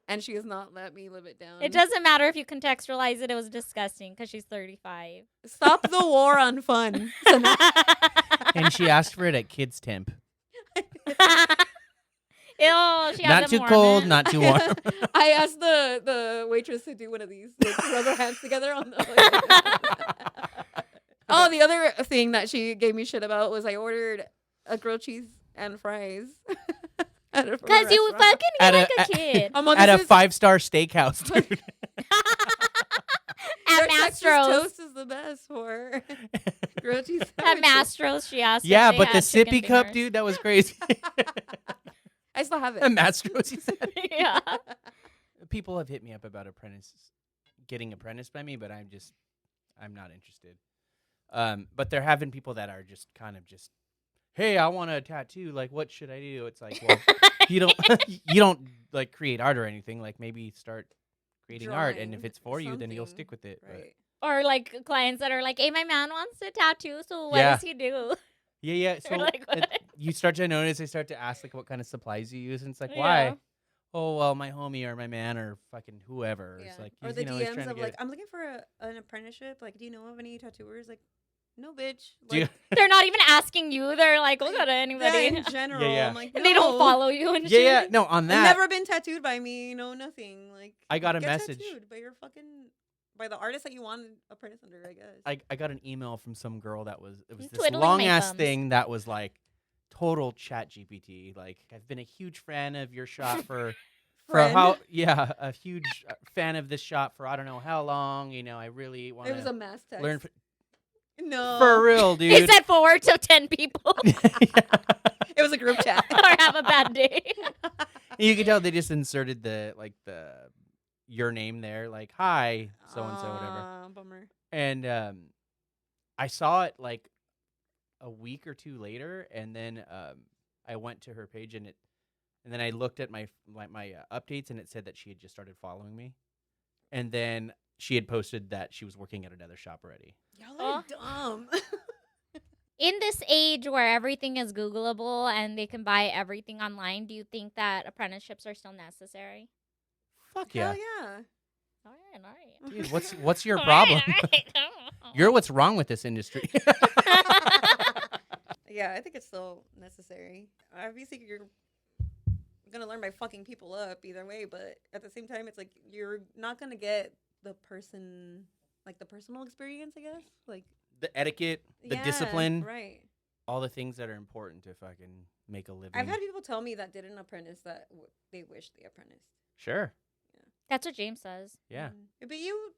Speaker 3: and she has not let me live it down.
Speaker 2: It doesn't matter if you contextualize it. It was disgusting because she's 35.
Speaker 3: Stop the war on fun. Sanaya.
Speaker 1: And she asked for it at Kids Temp.
Speaker 2: Ew, she has
Speaker 1: Not
Speaker 2: a
Speaker 1: too
Speaker 2: Mormon.
Speaker 1: cold, not too warm.
Speaker 3: I asked the waitress to do one of these, like, rub her hands together on the. Oh, the other thing that she gave me shit about was I ordered a grilled cheese and fries.
Speaker 2: Because you fucking eat
Speaker 1: At
Speaker 2: like
Speaker 1: a-
Speaker 2: a kid.
Speaker 1: At a 5-star steakhouse, dude.
Speaker 2: At
Speaker 3: Texas
Speaker 2: Mastro's.
Speaker 3: toast is the best for grilled cheese.
Speaker 2: At
Speaker 3: sandwiches.
Speaker 2: Mastro's, she asked. if
Speaker 1: Yeah,
Speaker 2: they
Speaker 1: but the
Speaker 2: had chicken
Speaker 1: sippy cup,
Speaker 2: dinners.
Speaker 1: dude, that was crazy.
Speaker 3: I still have it.
Speaker 1: Mastro's, he said.
Speaker 2: Yeah.
Speaker 1: People have hit me up about getting apprenticed by me, but I'm not interested. But they're having people that are just kind of just, hey, I want a tattoo. Like, what should I do? It's like, well, you don't like create art or anything. Like, maybe start creating art, and if
Speaker 3: Drawing
Speaker 1: it's for you, then you'll
Speaker 3: something,
Speaker 1: stick with it. but-
Speaker 3: Right.
Speaker 2: Or like clients that are like, "Hey, my man wants a tattoo, so what
Speaker 1: Yeah.
Speaker 2: does he do?"
Speaker 1: Yeah. So
Speaker 2: You're like, what?
Speaker 1: you start to notice. They start to ask like what kind of supplies you use, and it's like,
Speaker 2: Yeah.
Speaker 1: why? Oh well, my homie or my man or fucking whoever.
Speaker 3: Yeah.
Speaker 1: It's like
Speaker 3: Or
Speaker 1: he's,
Speaker 3: the
Speaker 1: you know, he's
Speaker 3: DMs
Speaker 1: trying to
Speaker 3: of
Speaker 1: get
Speaker 3: like,
Speaker 1: it.
Speaker 3: I'm looking for an apprenticeship. Like, do you know of any tattooers? Like, no, bitch.
Speaker 1: Do you-
Speaker 3: Like,
Speaker 2: They're not even asking you. They're like, we'll go to
Speaker 3: yeah,
Speaker 2: anybody.
Speaker 3: in general.
Speaker 1: Yeah.
Speaker 3: I'm like,
Speaker 2: And they don't
Speaker 3: no.
Speaker 2: follow you and
Speaker 1: yeah.
Speaker 2: shit.
Speaker 1: No, on
Speaker 3: I've
Speaker 1: that.
Speaker 3: never been tattooed by me. No, nothing. Like,
Speaker 1: I got a
Speaker 3: get
Speaker 1: message.
Speaker 3: tattooed by your fucking by the artist that you want apprentice under. I guess.
Speaker 1: I got an email from some girl that was this
Speaker 2: Twiddling
Speaker 1: long
Speaker 2: my
Speaker 1: ass
Speaker 2: thumbs.
Speaker 1: thing that was like total chat GPT. Like I've been a huge fan of your shop for
Speaker 3: Friend.
Speaker 1: a huge fan of this shop for I don't know how long. You know, I really want
Speaker 3: It was a
Speaker 1: to
Speaker 3: mass text.
Speaker 1: learn
Speaker 3: No.
Speaker 1: for real, dude.
Speaker 2: He said forward to 10 people
Speaker 3: It was a group chat.
Speaker 2: or have a bad day.
Speaker 1: You can tell they just inserted the your name there, like hi so and so whatever.
Speaker 3: Bummer.
Speaker 1: And I saw it like a week or two later, and then I went to her page and then I looked at my updates, and it said that she had just started following me, and then she had posted that she was working at another shop already.
Speaker 3: Y'all are dumb.
Speaker 2: In this age where everything is Googleable and they can buy everything online, do you think that apprenticeships are still necessary?
Speaker 1: Fuck yeah,
Speaker 3: Hell yeah.
Speaker 2: All right.
Speaker 1: dude. What's your problem? You're what's wrong with this industry.
Speaker 3: Yeah, I think it's still necessary. Obviously, you're gonna learn by fucking people up either way, but at the same time, it's like you're not gonna get the personal experience. I guess like
Speaker 1: The etiquette, the
Speaker 3: yeah,
Speaker 1: discipline,
Speaker 3: right?
Speaker 1: all the things that are important to fucking make a living.
Speaker 3: I've had people tell me that did an apprentice that they wish they apprenticed.
Speaker 1: Sure.
Speaker 2: That's what James says.
Speaker 1: Yeah.
Speaker 3: But you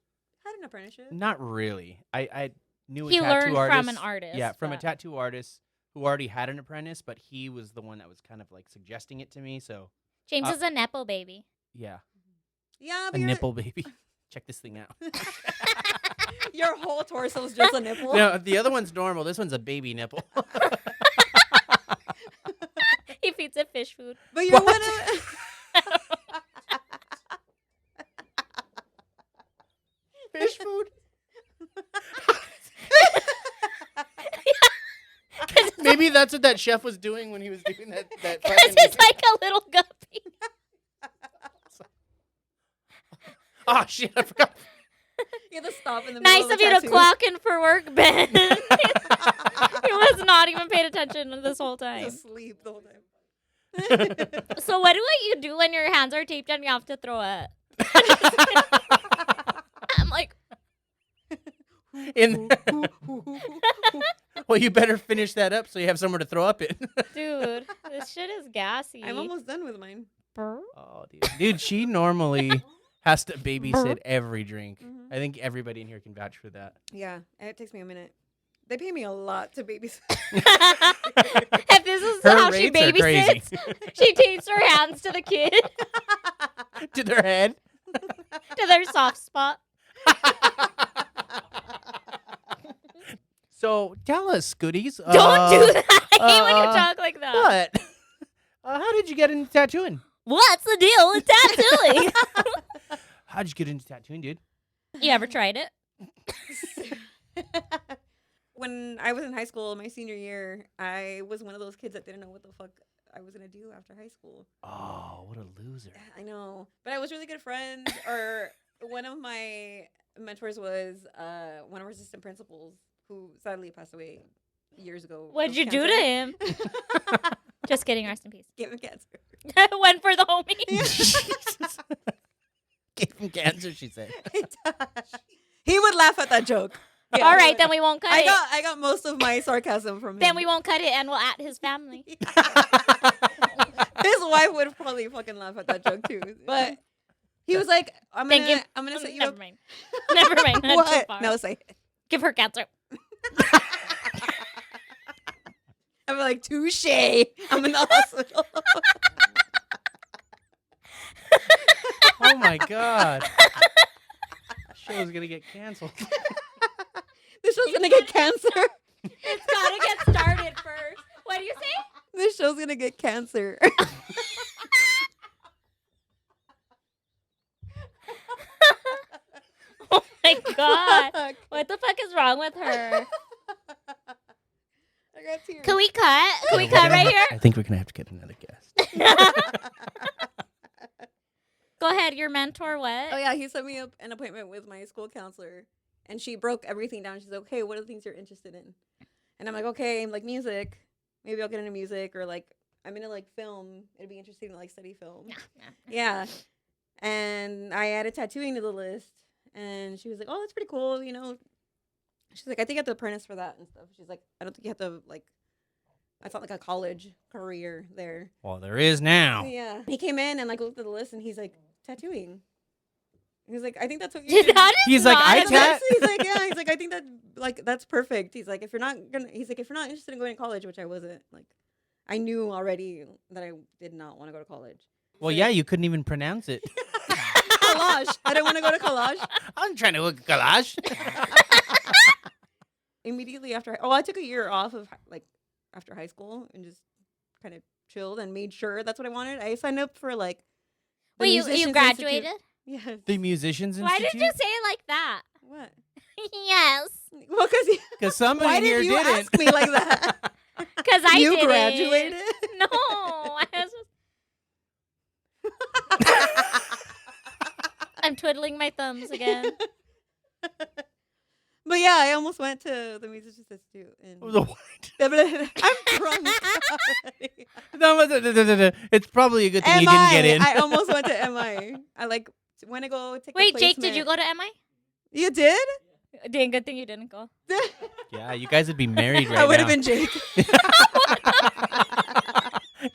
Speaker 3: had an apprenticeship.
Speaker 1: Not really. I knew a
Speaker 2: He
Speaker 1: tattoo
Speaker 2: learned
Speaker 1: artist.
Speaker 2: from an artist.
Speaker 1: Yeah, from a
Speaker 2: but-
Speaker 1: tattoo artist who already had an apprentice, but he was the one that was kind of like suggesting it to me. So
Speaker 2: James is a Nepo baby.
Speaker 1: yeah,
Speaker 3: Yeah,
Speaker 1: a
Speaker 3: but
Speaker 1: nipple baby. Check this thing out.
Speaker 3: your whole torso is just a nipple.
Speaker 1: No, the other one's normal. This one's a baby nipple.
Speaker 2: He feeds it fish food.
Speaker 3: But you
Speaker 1: What?
Speaker 3: wouldn't.
Speaker 1: Fish food. Maybe that's what that chef was doing when he was doing that.
Speaker 2: Because
Speaker 1: fucking-
Speaker 2: it's like a little guppy.
Speaker 1: Oh shit! I forgot.
Speaker 3: You have to stop in the
Speaker 2: Nice
Speaker 3: middle
Speaker 2: of
Speaker 3: of the
Speaker 2: you to
Speaker 3: tattoo.
Speaker 2: clock in for work, Ben. He was not even paying attention this whole time.
Speaker 3: Just sleep the whole time.
Speaker 2: So what do you do when your hands are taped and you have to throw up? I'm like,
Speaker 1: In well, you better finish that up so you have somewhere to throw up in.
Speaker 2: dude, this shit is gassy.
Speaker 3: I'm almost done with mine.
Speaker 2: Brr.
Speaker 1: Oh, dude, she normally has to babysit every drink.
Speaker 3: Mhm.
Speaker 1: I think everybody in here can vouch for that.
Speaker 3: Yeah, it takes me a minute. They pay me a lot to babysit.
Speaker 2: If this is
Speaker 1: Her
Speaker 2: how she
Speaker 1: rates are crazy.
Speaker 2: babysits, she tapes her hands to the kid,
Speaker 1: To their head.
Speaker 2: to their soft spot.
Speaker 1: So tell us, Goodies.
Speaker 2: Don't do that. I hate when you talk like that.
Speaker 1: What? How did you get into tattooing?
Speaker 2: What's the deal with tattooing?
Speaker 1: How'd you get into tattooing, dude?
Speaker 2: You ever tried it?
Speaker 3: When I was in high school, my senior year, I was one of those kids that didn't know what the fuck I was gonna do after high school.
Speaker 1: Oh, what a loser.
Speaker 3: I know, but I was really good friends. Or one of my mentors was one of our assistant principals, who sadly passed away years ago.
Speaker 2: What'd
Speaker 3: of
Speaker 2: you do to
Speaker 3: cancer.
Speaker 2: him? Just kidding. Rest in peace.
Speaker 3: Gave him cancer.
Speaker 2: Went for the homie.
Speaker 1: Gave him cancer, she said.
Speaker 3: He would laugh at that joke. Yeah,
Speaker 2: All
Speaker 3: he
Speaker 2: right,
Speaker 3: would.
Speaker 2: then we won't cut it.
Speaker 3: I got most of my sarcasm from him.
Speaker 2: Then we won't cut it, and we'll at his family.
Speaker 3: His wife would probably fucking laugh at that joke too. But he was like, I'm gonna set you
Speaker 2: Never
Speaker 3: up.
Speaker 2: mind. Never mind. Not too
Speaker 3: What?
Speaker 2: far.
Speaker 3: No, say it.
Speaker 2: Give her cancer.
Speaker 3: I'm like, touche. I'm in the hospital.
Speaker 1: Oh my god. Show's gonna get canceled.
Speaker 3: This show's gonna get cancer.
Speaker 2: It's gotta get started first. What do you say?
Speaker 3: This show's gonna get cancer.
Speaker 2: Oh my god.
Speaker 3: Fuck.
Speaker 2: What the fuck is wrong with her?
Speaker 3: I got tears.
Speaker 2: Can we cut? Can we cut right here?
Speaker 1: I think we're gonna have to get another guest.
Speaker 2: Go ahead. Your mentor, what?
Speaker 3: Oh yeah, he set me up an appointment with my school counselor, and she broke everything down. She's like, "Okay, what are the things you're interested in?" And I'm like, "Okay, like music. Maybe I'll get into music, or like I'm into like film. It'd be interesting to like study film." Yeah. And I added tattooing to the list, and she was like, "Oh, that's pretty cool, you know." She's like, "I think you have to apprentice for that and stuff." She's like, "I don't think you have to like. It's not like a college career there."
Speaker 1: Well, there is now.
Speaker 3: Yeah. He came in and like looked at the list, and he's like, "Tattooing." He's like, "I think that's what you should."
Speaker 2: That is
Speaker 1: He's like,
Speaker 2: not
Speaker 1: I
Speaker 2: a-
Speaker 1: tat-
Speaker 3: He's like, yeah. He's like, "I think that like that's perfect." He's like, if you're not interested in going to college, which I wasn't, like, I knew already that I did not want to go to college.
Speaker 1: Well, yeah, you couldn't even pronounce it.
Speaker 3: Collage. I didn't want to go to college.
Speaker 1: I'm trying to look at collage.
Speaker 3: Immediately after, I took a year off of like after high school and just kind of chilled and made sure that's what I wanted. I signed up for like. the
Speaker 2: Wait, you
Speaker 3: Musicians
Speaker 2: graduated?
Speaker 3: Institute. Yes.
Speaker 1: The Musicians
Speaker 2: Why
Speaker 1: Institute.
Speaker 2: did you say it like that?
Speaker 3: What?
Speaker 2: Yes.
Speaker 3: Well,
Speaker 1: Because somebody
Speaker 3: why
Speaker 1: here
Speaker 3: did you
Speaker 1: didn't.
Speaker 3: ask me like that?
Speaker 2: Because I
Speaker 3: You
Speaker 2: did
Speaker 3: graduated?
Speaker 2: No. I was I'm twiddling my thumbs again.
Speaker 3: But yeah, I almost went to the Musicians Institute. And
Speaker 1: The what?
Speaker 3: I'm drunk.
Speaker 1: No, it's probably a good thing you didn't get in.
Speaker 3: I almost went to MI. I like went to go take.
Speaker 2: Wait,
Speaker 3: a
Speaker 2: Jake, did
Speaker 3: placement.
Speaker 2: you go to MI?
Speaker 3: You did?
Speaker 2: Dang, good thing you didn't go.
Speaker 1: Yeah, you guys would be married right
Speaker 3: I would
Speaker 1: now.
Speaker 3: have been Jake.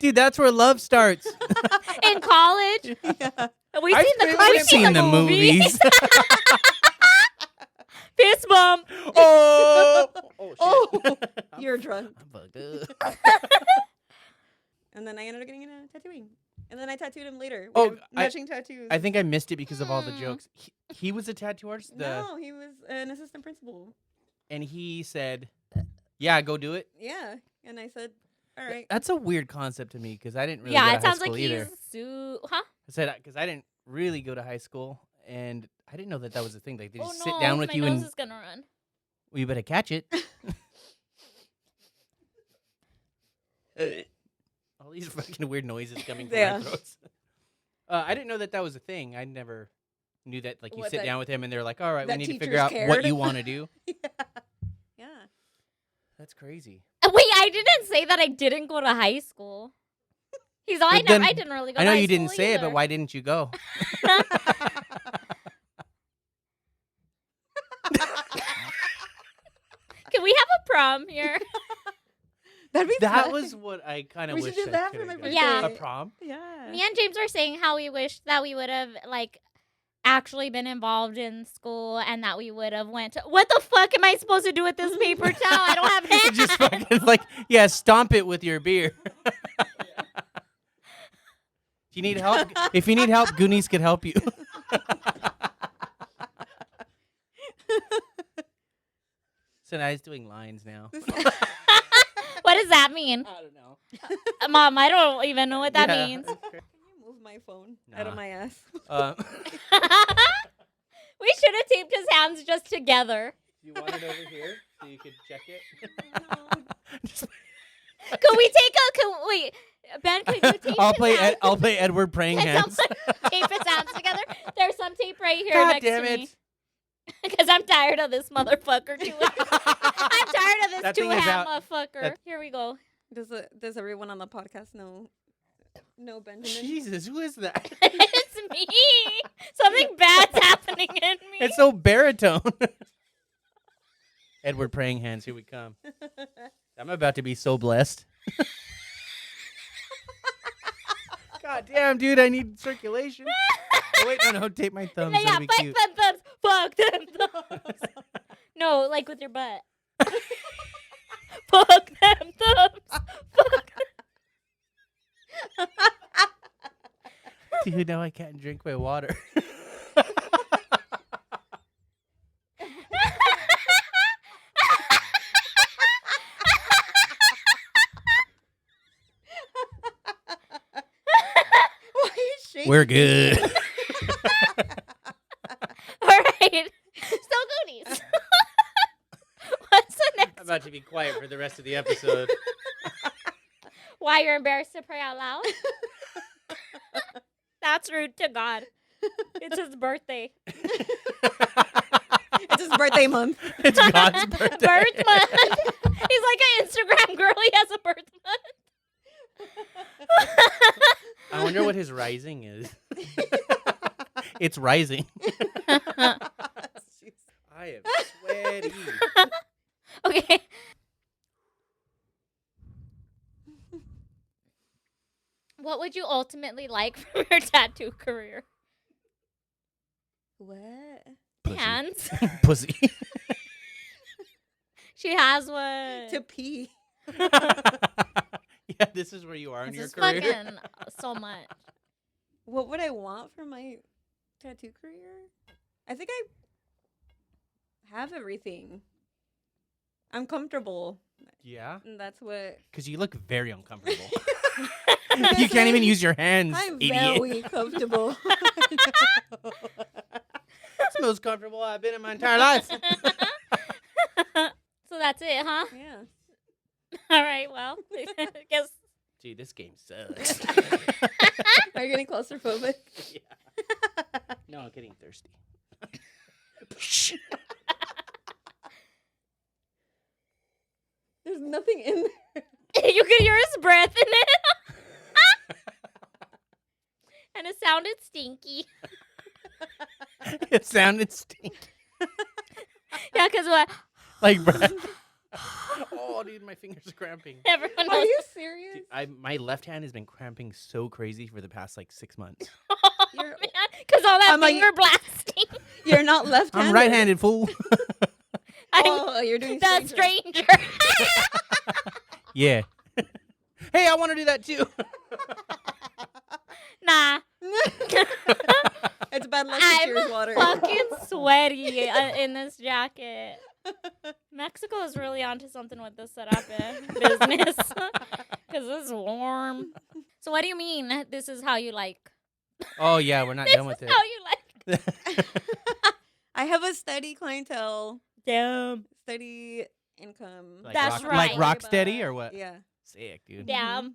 Speaker 1: Dude, that's where love starts.
Speaker 2: In college?
Speaker 3: Yeah.
Speaker 2: We've seen the
Speaker 1: movies.
Speaker 2: Fist bump.
Speaker 1: Oh,
Speaker 3: Oh, you're drunk.
Speaker 1: I'm fucked up.
Speaker 3: And then I ended up getting into tattooing. And then I tattooed him later. We
Speaker 1: Oh,
Speaker 3: had matching tattoos.
Speaker 1: I think I missed it because of all the jokes. He was a tattoo artist,
Speaker 3: No, he was an assistant principal.
Speaker 1: and he said, "Yeah, go do it."
Speaker 3: Yeah. And I said, all right.
Speaker 1: That's a weird concept to me because I didn't really
Speaker 2: Yeah,
Speaker 1: go
Speaker 2: it
Speaker 1: to high
Speaker 2: sounds like
Speaker 1: school
Speaker 2: he's
Speaker 1: either.
Speaker 2: Huh?
Speaker 1: I said because I didn't really go to high school, and I didn't know that was a thing. Like they
Speaker 2: Oh
Speaker 1: just
Speaker 2: no,
Speaker 1: sit down with
Speaker 2: my
Speaker 1: you
Speaker 2: nose
Speaker 1: and
Speaker 2: is gonna run.
Speaker 1: well, you better catch it. All these fucking weird noises coming from
Speaker 3: Yeah.
Speaker 1: my throats. I didn't know that was a thing. I never knew that. Like you
Speaker 3: What,
Speaker 1: sit
Speaker 3: that-
Speaker 1: down with him and they're like, "All right, we
Speaker 3: that
Speaker 1: need to figure
Speaker 3: teachers
Speaker 1: out what
Speaker 3: cared?
Speaker 1: you want to do."
Speaker 3: Yeah.
Speaker 1: That's crazy.
Speaker 2: Wait, I didn't say that I didn't go to high school. He's all
Speaker 1: But then-
Speaker 2: I didn't really go
Speaker 1: I
Speaker 2: to
Speaker 1: know
Speaker 2: high
Speaker 1: you didn't
Speaker 2: school
Speaker 1: say it,
Speaker 2: either.
Speaker 1: but why didn't you go?
Speaker 2: Can we have a prom here?
Speaker 3: That'd be
Speaker 1: That
Speaker 3: fun.
Speaker 1: was what I kind of
Speaker 3: We
Speaker 1: wish.
Speaker 3: should do
Speaker 1: I
Speaker 3: that for
Speaker 1: coulda
Speaker 3: my
Speaker 1: done.
Speaker 3: birthday.
Speaker 2: Yeah.
Speaker 1: A prom.
Speaker 3: Yeah.
Speaker 2: Me and James were saying how we wished that we would have like actually been involved in school and that we would have went to what the fuck am I supposed to do with this paper towel? I don't have hands.
Speaker 1: Just fucking like, yeah, stomp it with your beer. If you need help, Goonies could help you. So now he's doing lines now.
Speaker 2: What does that mean?
Speaker 1: I don't know.
Speaker 2: Mom, I don't even know what that
Speaker 1: Yeah.
Speaker 2: means.
Speaker 3: Can you move my phone out of
Speaker 1: Nah.
Speaker 3: my ass?
Speaker 2: We should have taped his hands just together.
Speaker 1: You want it over here so you could check it?
Speaker 2: Could we take wait, Ben, could you tape
Speaker 1: I'll
Speaker 2: his
Speaker 1: play.
Speaker 2: hands?
Speaker 1: I'll play Edward praying
Speaker 2: Can
Speaker 1: hands.
Speaker 2: someone tape his hands together? There's some tape right here
Speaker 1: God
Speaker 2: next
Speaker 1: damn
Speaker 2: to
Speaker 1: it!
Speaker 2: me. Because I'm tired of this motherfucker doing I'm tired of this
Speaker 1: That thing is
Speaker 2: two-hand
Speaker 1: out.
Speaker 2: motherfucker.
Speaker 1: That-
Speaker 2: Here we go.
Speaker 3: Does everyone on the podcast know Benjamin?
Speaker 1: Jesus, who is that?
Speaker 2: It's me. Something bad's happening in me.
Speaker 1: It's so baritone. Edward praying hands. Here we come. I'm about to be so blessed. God damn, dude, I need circulation. Oh, wait, no, tape my thumbs.
Speaker 2: yeah,
Speaker 1: That'd be
Speaker 2: fuck
Speaker 1: cute.
Speaker 2: them thumbs. Fuck them thumbs. No, like with your butt. Fuck them thumbs. Fuck.
Speaker 1: Dude, now I can't drink my water.
Speaker 3: Why are you shaking?
Speaker 1: We're good.
Speaker 2: All right. Still Goonies. What's the next?
Speaker 1: I'm about to be quiet for the rest of the episode.
Speaker 2: Why, you're embarrassed to pray out loud? That's rude to God. It's his birthday.
Speaker 3: It's his birthday month.
Speaker 1: It's God's birthday.
Speaker 2: Birth month. He's like an Instagram girl. He has a birth month.
Speaker 1: I wonder what his rising is. It's rising. I am sweaty.
Speaker 2: Okay. What would you ultimately like from your tattoo career?
Speaker 3: What?
Speaker 1: Pussy.
Speaker 2: Hands.
Speaker 1: Pussy.
Speaker 2: She has one.
Speaker 3: To pee.
Speaker 1: Yeah, this is where you are in
Speaker 2: This
Speaker 1: your
Speaker 2: is
Speaker 1: career.
Speaker 2: fucking so much.
Speaker 3: What would I want for my tattoo career? I think I have everything. I'm comfortable.
Speaker 1: Yeah,
Speaker 3: And that's what
Speaker 1: because you look very uncomfortable. You can't even use your hands,
Speaker 3: I'm
Speaker 1: idiot.
Speaker 3: very comfortable.
Speaker 1: It's the most comfortable I've been in my entire life.
Speaker 2: So that's it, huh?
Speaker 3: Yeah.
Speaker 2: All right, well, I guess.
Speaker 1: Gee, this game sucks.
Speaker 3: Are you getting claustrophobic?
Speaker 1: Yeah. No, I'm getting thirsty.
Speaker 3: There's nothing in there.
Speaker 2: You could hear his breath in it. And it sounded stinky.
Speaker 1: It sounded stinky.
Speaker 2: Yeah, because what?
Speaker 1: Like breath. Oh, dude, my fingers are cramping.
Speaker 2: Everyone
Speaker 3: Are
Speaker 2: knows.
Speaker 3: you serious?
Speaker 1: Dude, my left hand has been cramping so crazy for the past like 6 months.
Speaker 2: Because all that
Speaker 3: I'm like-
Speaker 2: finger blasting.
Speaker 3: You're not left-handed.
Speaker 1: I'm right-handed, fool.
Speaker 3: Oh, you're doing
Speaker 2: The
Speaker 3: stranger.
Speaker 2: stranger.
Speaker 1: Yeah. Hey, I want to do that too.
Speaker 2: Nah.
Speaker 3: It's bad luck to
Speaker 2: I'm
Speaker 3: cheers water.
Speaker 2: fucking sweaty in this jacket. Mexico is really onto something with this setup business. Because it's warm. So what do you mean this is how you like?
Speaker 1: Oh, yeah, we're not
Speaker 2: This
Speaker 1: done with
Speaker 2: is
Speaker 1: it.
Speaker 2: how you like.
Speaker 3: I have a steady clientele,
Speaker 2: Damn.
Speaker 3: steady income.
Speaker 1: Like
Speaker 2: That's
Speaker 1: rock,
Speaker 2: right.
Speaker 1: Like rock steady or what?
Speaker 3: Yeah.
Speaker 1: Sick, dude.
Speaker 2: Damn.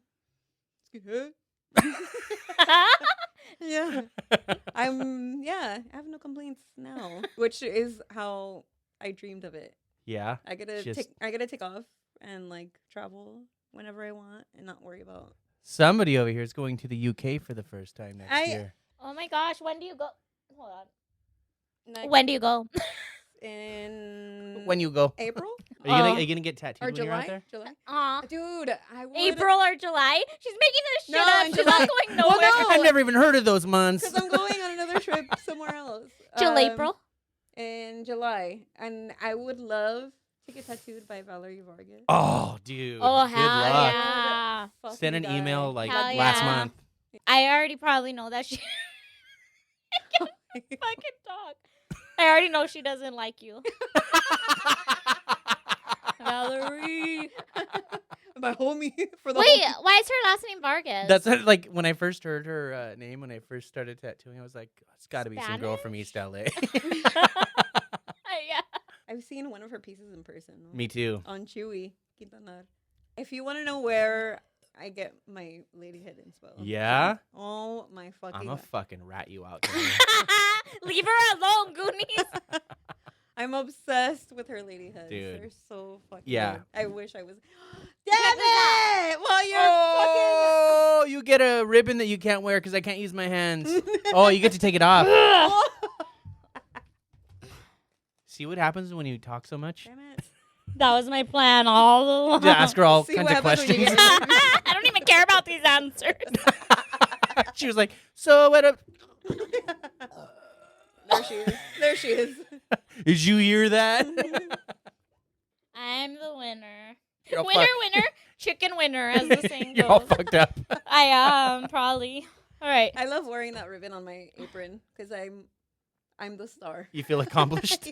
Speaker 3: Yeah. I have no complaints now, which is how I dreamed of it.
Speaker 1: Yeah.
Speaker 3: I gotta
Speaker 1: Just-
Speaker 3: take off and like travel whenever I want and not worry about.
Speaker 1: Somebody over here is going to the UK for the first time next year.
Speaker 2: Oh my gosh, when do you go? Hold on.
Speaker 3: Next
Speaker 2: When do you go?
Speaker 3: in
Speaker 1: When you go,
Speaker 3: April
Speaker 1: are you gonna get tattooed
Speaker 3: or
Speaker 1: when you're out
Speaker 3: July?
Speaker 1: there?
Speaker 3: July.
Speaker 2: Aw.
Speaker 3: Dude, I would.
Speaker 2: April or July? She's making this shit
Speaker 3: No,
Speaker 2: up.
Speaker 3: in
Speaker 2: She's
Speaker 3: July.
Speaker 2: not going
Speaker 3: Well,
Speaker 2: nowhere.
Speaker 3: no.
Speaker 1: I've never even heard of those months.
Speaker 3: Because I'm going on another trip somewhere else.
Speaker 2: Till April?
Speaker 3: In July, and I would love to get tattooed by Valerie Vargas.
Speaker 1: Oh, dude.
Speaker 2: Oh,
Speaker 1: Good
Speaker 2: hell
Speaker 1: luck.
Speaker 2: yeah.
Speaker 3: Fucking
Speaker 1: Send an
Speaker 3: die.
Speaker 1: email like
Speaker 2: Hell
Speaker 1: last
Speaker 2: yeah.
Speaker 1: month.
Speaker 2: I already probably know that she fucking talk. I already know she doesn't like you. Valerie.
Speaker 3: My homie for the
Speaker 2: Wait,
Speaker 3: whole-
Speaker 2: why is her last name Vargas?
Speaker 1: That's like when I first heard her name when I first started tattooing. I was like, it's got to be some girl from East LA.
Speaker 2: Yeah.
Speaker 3: I've seen one of her pieces in person.
Speaker 1: Me too.
Speaker 3: On Chewy, Quintanar. If you want to know where I get my lady head inspo.
Speaker 1: Yeah?
Speaker 3: Oh my fucking.
Speaker 1: I'm gonna
Speaker 3: God.
Speaker 1: fucking rat you out. Taylor.
Speaker 2: Leave her alone, Goonies.
Speaker 3: I'm obsessed with her lady heads.
Speaker 1: Dude.
Speaker 3: They're so fucking.
Speaker 1: Yeah.
Speaker 3: Good. I wish I was. Damn it! Well, you're
Speaker 1: Oh, you get a ribbon that you can't wear because I can't use my hands. Oh, you get to take it off.
Speaker 3: fucking.
Speaker 1: See what happens when you talk so much?
Speaker 3: Damn it!
Speaker 2: That was my plan all along.
Speaker 1: Yeah, ask her all
Speaker 3: See
Speaker 1: kinds
Speaker 3: what
Speaker 1: of
Speaker 3: happens when you
Speaker 1: questions.
Speaker 3: get-
Speaker 2: I don't even care about these answers.
Speaker 1: She was like, so what up?
Speaker 3: There she is. There she is.
Speaker 1: Did you hear that?
Speaker 2: I'm the winner.
Speaker 1: You're all
Speaker 2: Winner,
Speaker 1: fuck-
Speaker 2: winner, chicken winner, as the saying
Speaker 1: You're all
Speaker 2: goes.
Speaker 1: fucked up.
Speaker 2: I am, probably. All right.
Speaker 3: I love wearing that ribbon on my apron because I'm the star.
Speaker 1: You feel accomplished?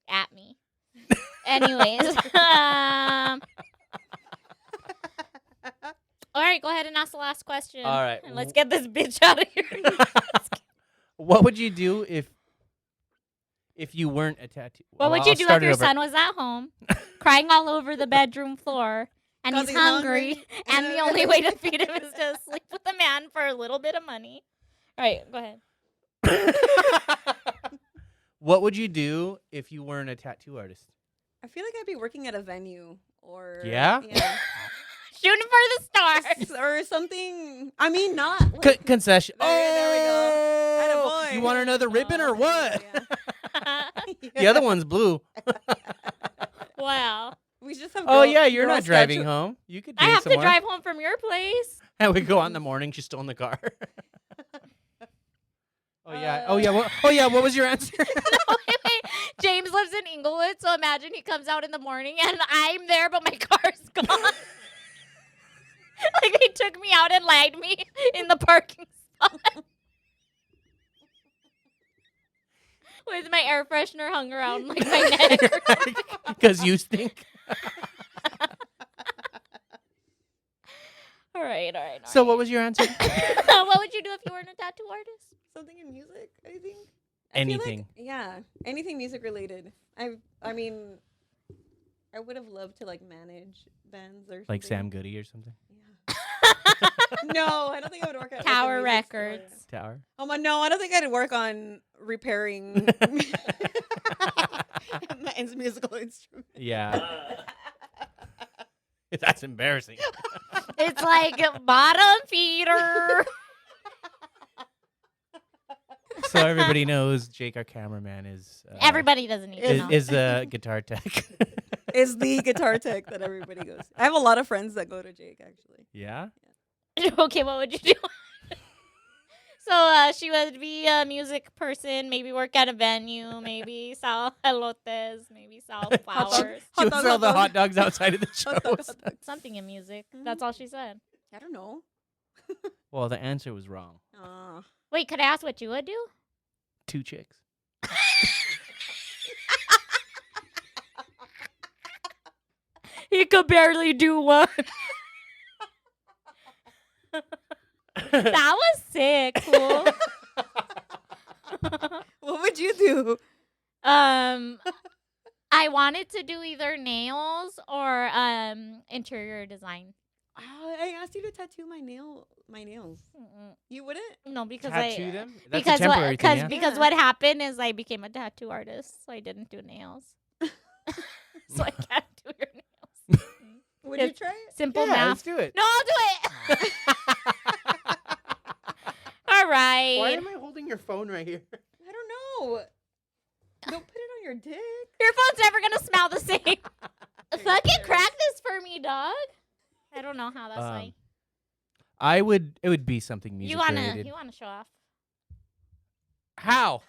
Speaker 2: At me. Anyways. All right, go ahead and ask the last question.
Speaker 1: All right.
Speaker 2: And let's get this bitch out of here.
Speaker 1: What would you do if you weren't a tattoo?
Speaker 2: What would
Speaker 1: Well,
Speaker 2: you
Speaker 1: I'll
Speaker 2: do
Speaker 1: start
Speaker 2: if
Speaker 1: it
Speaker 2: your
Speaker 1: over.
Speaker 2: son was at home, crying all over the bedroom floor, and
Speaker 3: 'Cause
Speaker 2: he's
Speaker 3: he's
Speaker 2: hungry,
Speaker 3: hungry,
Speaker 2: and the only way to feed him is to sleep with the man for a little bit of money? All right, go ahead.
Speaker 1: What would you do if you weren't a tattoo artist?
Speaker 3: I feel like I'd be working at a venue or
Speaker 1: Yeah?
Speaker 2: Shooting for the stars.
Speaker 3: or something. I mean, not like,
Speaker 1: Concession.
Speaker 3: There we go.
Speaker 1: Oh,
Speaker 3: Attaboy.
Speaker 1: you want another ribbon or what?
Speaker 3: Yeah.
Speaker 1: The other one's blue.
Speaker 2: Wow.
Speaker 3: We just have.
Speaker 1: Oh yeah, you're
Speaker 3: Girl
Speaker 1: not driving
Speaker 3: Scouts-
Speaker 1: home. You could.
Speaker 2: I
Speaker 1: do
Speaker 2: have
Speaker 1: some
Speaker 2: to
Speaker 1: more.
Speaker 2: drive home from your place.
Speaker 1: And we go out in the morning. She's still in the car. Oh yeah. What was your answer?
Speaker 2: Wait. James lives in Inglewood, so imagine he comes out in the morning and I'm there, but my car's gone. Like they took me out and lied me in the parking spot. With my air freshener hung around like my neck.
Speaker 1: Because you stink.
Speaker 2: All right.
Speaker 1: So what was your answer?
Speaker 2: What would you do if you weren't a tattoo artist?
Speaker 3: Something in music, I think.
Speaker 1: Anything.
Speaker 3: Yeah, anything music related. I mean, I would have loved to like manage bands or something.
Speaker 1: Like Sam Goody or something.
Speaker 3: Yeah. No, I don't think I would work at like, a
Speaker 2: Tower
Speaker 3: music store.
Speaker 2: Records.
Speaker 1: Tower.
Speaker 3: Oh my, no, I don't think I'd work on repairing man's musical instruments.
Speaker 1: Yeah. That's embarrassing.
Speaker 2: It's like bottom feeder.
Speaker 1: So everybody knows Jake, our cameraman, is
Speaker 2: Everybody doesn't need to know.
Speaker 1: is a guitar tech.
Speaker 3: Is the guitar tech that everybody goes. I have a lot of friends that go to Jake actually.
Speaker 1: Yeah.
Speaker 2: Okay, what would you do? So she would be a music person, maybe work at a venue, maybe sell elotes, maybe sell flowers.
Speaker 1: She would
Speaker 3: dog,
Speaker 1: sell
Speaker 3: hot
Speaker 1: the
Speaker 3: dog.
Speaker 1: hot dogs outside of the
Speaker 3: Hot dog,
Speaker 1: shows.
Speaker 3: hot dog.
Speaker 2: Something in music. That's all she said.
Speaker 3: I don't know.
Speaker 1: Well, the answer was wrong.
Speaker 2: Wait, could I ask what you would do?
Speaker 1: 2 chicks.
Speaker 2: He could barely do one. That was sick. Cool.
Speaker 3: What would you do?
Speaker 2: I wanted to do either nails or interior design.
Speaker 3: I asked you to tattoo my nails.
Speaker 2: Mm-mm.
Speaker 3: You wouldn't?
Speaker 2: No, because
Speaker 1: Tattoo
Speaker 2: I
Speaker 1: them? That's
Speaker 2: because
Speaker 1: a temporary thing, yeah?
Speaker 2: because
Speaker 3: Yeah.
Speaker 2: what happened is I became a tattoo artist, so I didn't do nails. So I can't do your nails.
Speaker 3: Would you
Speaker 2: It's
Speaker 3: try it?
Speaker 2: Simple
Speaker 1: Yeah,
Speaker 2: math.
Speaker 1: let's do it.
Speaker 2: No, I'll do it. All right.
Speaker 1: Why am I holding your phone right here?
Speaker 3: I don't know. Don't put it on your dick.
Speaker 2: Your phone's never gonna smell the same. Fucking crack this for me, dog. I don't know how that's like.
Speaker 1: It would be something music
Speaker 2: You wanna
Speaker 1: related.
Speaker 2: show off?
Speaker 1: How?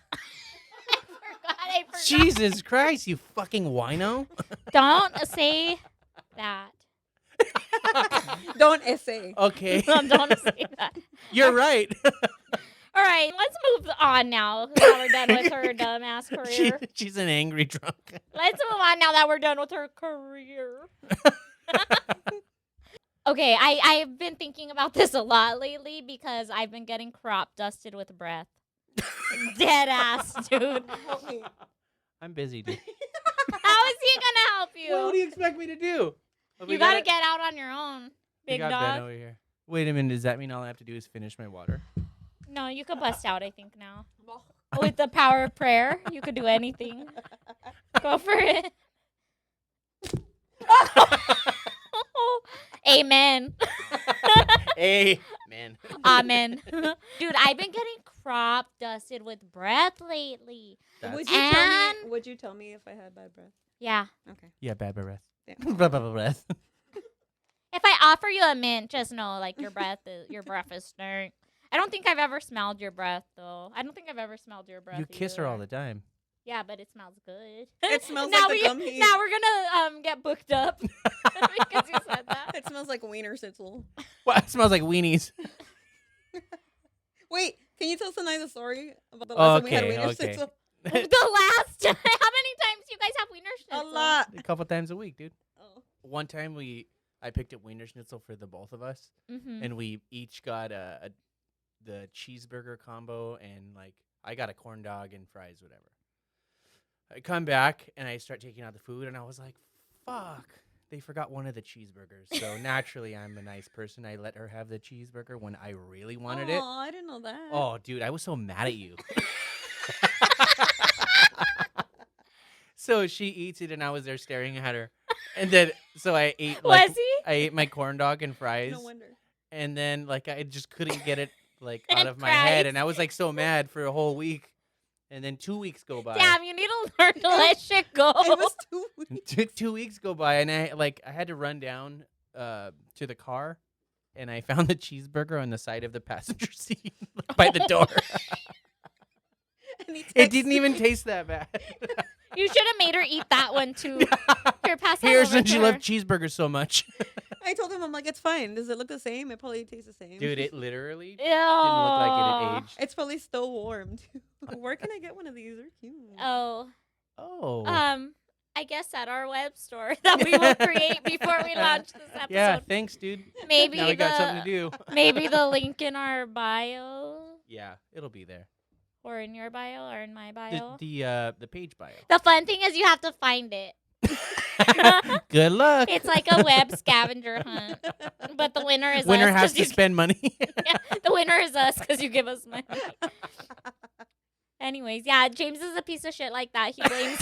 Speaker 2: I forgot.
Speaker 1: Jesus Christ, you fucking wino.
Speaker 2: Don't say that.
Speaker 3: Don't essay.
Speaker 1: Okay.
Speaker 2: Don't say that.
Speaker 1: You're right.
Speaker 2: All right, let's move on now. Now we're done with her dumbass career.
Speaker 1: She's an angry drunk.
Speaker 2: Let's move on now that we're done with her career. Okay, I've been thinking about this a lot lately because I've been getting crop dusted with breath. Dead ass, dude.
Speaker 3: Help me.
Speaker 1: I'm busy, dude.
Speaker 2: How is he gonna help you?
Speaker 1: What do you expect me to do?
Speaker 2: You gotta get out on your own, big
Speaker 1: got Ben
Speaker 2: dog.
Speaker 1: over here. Wait a minute. Does that mean all I have to do is finish my water?
Speaker 2: No, you could bust out, I think, now. With the power of prayer, you could do anything. Go for it. Amen.
Speaker 1: Amen.
Speaker 2: Amen. Dude, I've been getting crop dusted with breath lately.
Speaker 3: Would
Speaker 2: And-
Speaker 3: you tell me if I had bad breath?
Speaker 2: Yeah.
Speaker 3: Okay.
Speaker 1: Yeah, bad breath.
Speaker 3: Yeah.
Speaker 1: Bad breath.
Speaker 2: If I offer you a mint, just know, like, your breath is stink. I don't think I've ever smelled your breath, though. I don't think I've ever smelled your breath.
Speaker 1: You kiss her all the time.
Speaker 2: Yeah, but it smells good.
Speaker 3: It smells
Speaker 2: now
Speaker 3: like the gum heat.
Speaker 2: Now we're gonna get booked up because you said that.
Speaker 3: It smells like wiener schnitzel.
Speaker 1: Well, it smells like weenies.
Speaker 3: Wait, can you tell tonight the story about the last time we had
Speaker 1: Okay,
Speaker 3: wiener
Speaker 1: okay.
Speaker 3: schnitzel?
Speaker 2: The last time. How many times do you guys have wiener
Speaker 3: A
Speaker 2: schnitzel?
Speaker 3: lot.
Speaker 1: A couple times a week, dude.
Speaker 3: Oh.
Speaker 1: One time I picked up wiener schnitzel for the both of us,
Speaker 2: Mm-hmm.
Speaker 1: and we each got the cheeseburger combo and like I got a corn dog and fries, whatever. I come back and I start taking out the food, and I was like, fuck. They forgot one of the cheeseburgers. So naturally, I'm a nice person. I let her have the cheeseburger when I really wanted it.
Speaker 3: Oh, I didn't know that.
Speaker 1: Oh, dude, I was so mad at you. So she eats it, and I was there staring at her. And then, so I ate, like,
Speaker 2: Was he?
Speaker 1: I ate my corn dog and fries.
Speaker 3: No wonder.
Speaker 1: And then, like, I just couldn't get it, like, out
Speaker 2: And
Speaker 1: of my head.
Speaker 2: fries.
Speaker 1: And I was, like, so mad for a whole week. And then 2 weeks go by.
Speaker 2: Damn, you need to learn to let shit go.
Speaker 3: It was 2 weeks.
Speaker 1: 2 weeks go by, and I had to run down to the car, and I found the cheeseburger on the side of the passenger seat by the door.
Speaker 3: And he
Speaker 1: It didn't
Speaker 3: texted
Speaker 1: even
Speaker 3: me.
Speaker 1: taste that bad.
Speaker 2: You should have made her eat that one too. Here, pass that
Speaker 1: Here,
Speaker 2: over
Speaker 1: since
Speaker 2: to
Speaker 1: you
Speaker 2: her.
Speaker 1: love cheeseburgers so much.
Speaker 3: I told him, I'm like, it's fine. Does it look the same? It probably tastes the same.
Speaker 1: Dude, it literally
Speaker 2: Ew.
Speaker 1: didn't look like it had aged.
Speaker 3: It's probably still warm, too. Where can I get one of these? They're cute.
Speaker 2: Oh.
Speaker 1: Oh.
Speaker 2: I guess at our web store that we will create before we launch this episode.
Speaker 1: Yeah, thanks, dude.
Speaker 2: Maybe
Speaker 1: Now we got something to do.
Speaker 2: maybe the link in our bio,
Speaker 1: Yeah, it'll be there.
Speaker 2: or in your bio, or in my bio.
Speaker 1: The page bio.
Speaker 2: The fun thing is you have to find it.
Speaker 1: Good luck.
Speaker 2: It's like a web scavenger hunt, but the winner is
Speaker 1: Winner
Speaker 2: us.
Speaker 1: has
Speaker 2: 'cause
Speaker 1: to
Speaker 2: you-
Speaker 1: spend money.
Speaker 2: Yeah, the winner is us because you give us money. Anyways, yeah, James is a piece of shit like that. He blames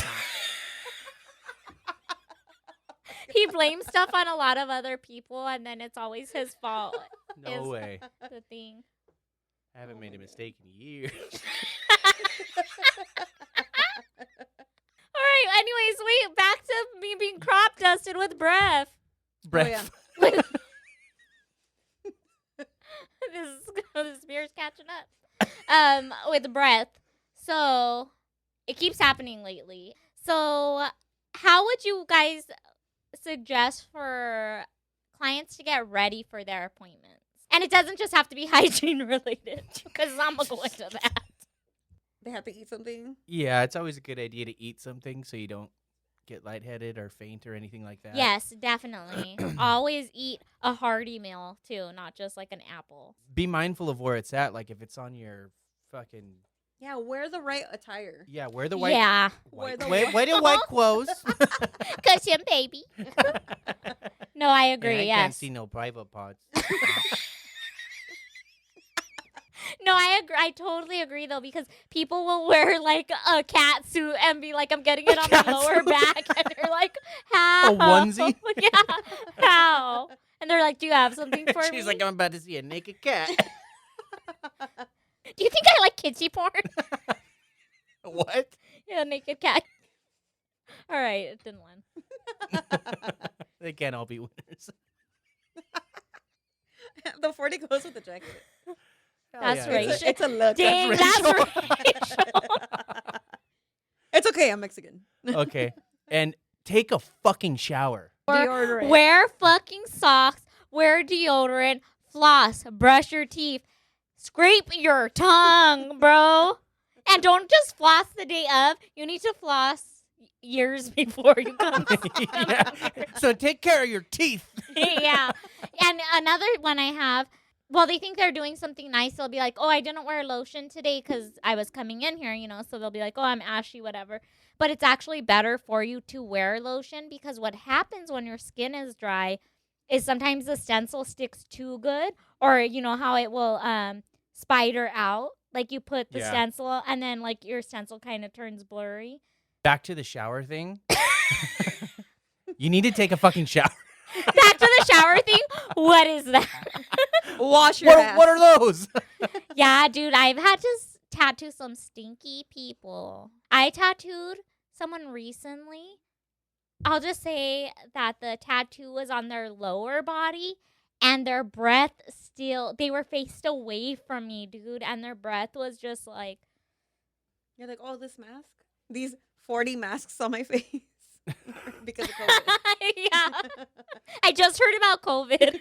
Speaker 2: he blames stuff on a lot of other people, and then it's always his fault.
Speaker 1: No
Speaker 2: Is-
Speaker 1: way.
Speaker 2: The thing.
Speaker 1: I haven't made a mistake in years.
Speaker 2: All right. Anyways, wait. Back to me being crop dusted with breath.
Speaker 1: Breath.
Speaker 2: This beer's catching up. With breath. So it keeps happening lately. So how would you guys suggest for clients to get ready for their appointments? And it doesn't just have to be hygiene related, because I'm gonna go into that.
Speaker 3: They have to eat something.
Speaker 1: Yeah, it's always a good idea to eat something so you don't get lightheaded or faint or anything like that.
Speaker 2: Yes, definitely. Always eat a hearty meal too, not just like an apple.
Speaker 1: Be mindful of where it's at. Like if it's on your fucking
Speaker 3: Yeah, wear the right attire.
Speaker 1: wear the white.
Speaker 2: Yeah,
Speaker 3: Wear the
Speaker 1: Wear the white clothes.
Speaker 2: cushion baby. No, I
Speaker 1: And
Speaker 2: agree.
Speaker 1: I
Speaker 2: Yes.
Speaker 1: can't see no private parts.
Speaker 2: No, I agree. I totally agree though, because people will wear like a cat suit and be like, "I'm getting it on my
Speaker 1: cat
Speaker 2: lower
Speaker 1: suit.
Speaker 2: back," and they're like, "How?"
Speaker 1: A onesie?
Speaker 2: Yeah, how? And they're like, "Do you have something for me?"
Speaker 1: She's like, I'm about to see a naked cat.
Speaker 2: "Do you think I like kidsy porn?"
Speaker 1: What?
Speaker 2: Yeah, naked cat. All right, it didn't win.
Speaker 1: They can't all be winners.
Speaker 3: The 40 goes with the jacket.
Speaker 1: Hell
Speaker 2: That's
Speaker 1: yeah.
Speaker 2: right.
Speaker 3: It's a look.
Speaker 2: Dang,
Speaker 1: Racial.
Speaker 2: that's Rachel.
Speaker 3: It's okay. I'm Mexican.
Speaker 1: Okay. And take a fucking shower.
Speaker 3: Deodorant.
Speaker 2: Wear fucking socks. Wear deodorant. Floss. Brush your teeth. Scrape your tongue, bro. And don't just floss the day of. You need to floss years before you come.
Speaker 1: Yeah. So take care of your teeth.
Speaker 2: Yeah. And another one I have, well, they think they're doing something nice. They'll be like, "Oh, I didn't wear lotion today because I was coming in here," So they'll be like, "Oh, I'm ashy, whatever." But it's actually better for you to wear lotion, because what happens when your skin is dry is sometimes the stencil sticks too good, or how it will spider out. Like you put the
Speaker 1: Yeah.
Speaker 2: stencil and then like your stencil kind of turns blurry.
Speaker 1: Back to the shower thing. You need to take a fucking shower.
Speaker 2: Back to the shower thing. What is that?
Speaker 3: Wash your ass.
Speaker 1: What are those?
Speaker 2: Yeah, dude, I've had to tattoo some stinky people. I tattooed someone recently. I'll just say that the tattoo was on their lower body, and their breath they were faced away from me, dude, and their breath was just like,
Speaker 3: You're like, oh, this mask? These 40 masks on my face. Because of COVID.
Speaker 2: yeah. I just heard about COVID.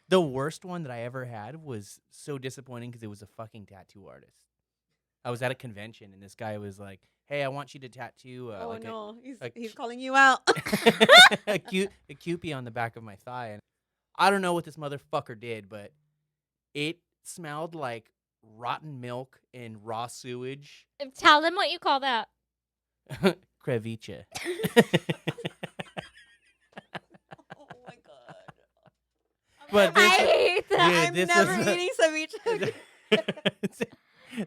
Speaker 1: The worst one that I ever had was so disappointing because it was a fucking tattoo artist. I was at a convention and this guy was like, "Hey, I want you to tattoo
Speaker 3: Oh,
Speaker 1: like
Speaker 3: no.
Speaker 1: a
Speaker 3: He's calling you out.
Speaker 1: a cupid on the back of my thigh." And I don't know what this motherfucker did, but it smelled like rotten milk and raw sewage.
Speaker 2: Tell them what you call that.
Speaker 1: Ceviche.
Speaker 3: Oh my god.
Speaker 1: But
Speaker 2: I
Speaker 1: this,
Speaker 2: hate that.
Speaker 1: dude,
Speaker 3: I'm
Speaker 1: this
Speaker 3: never
Speaker 1: was
Speaker 3: eating ceviche.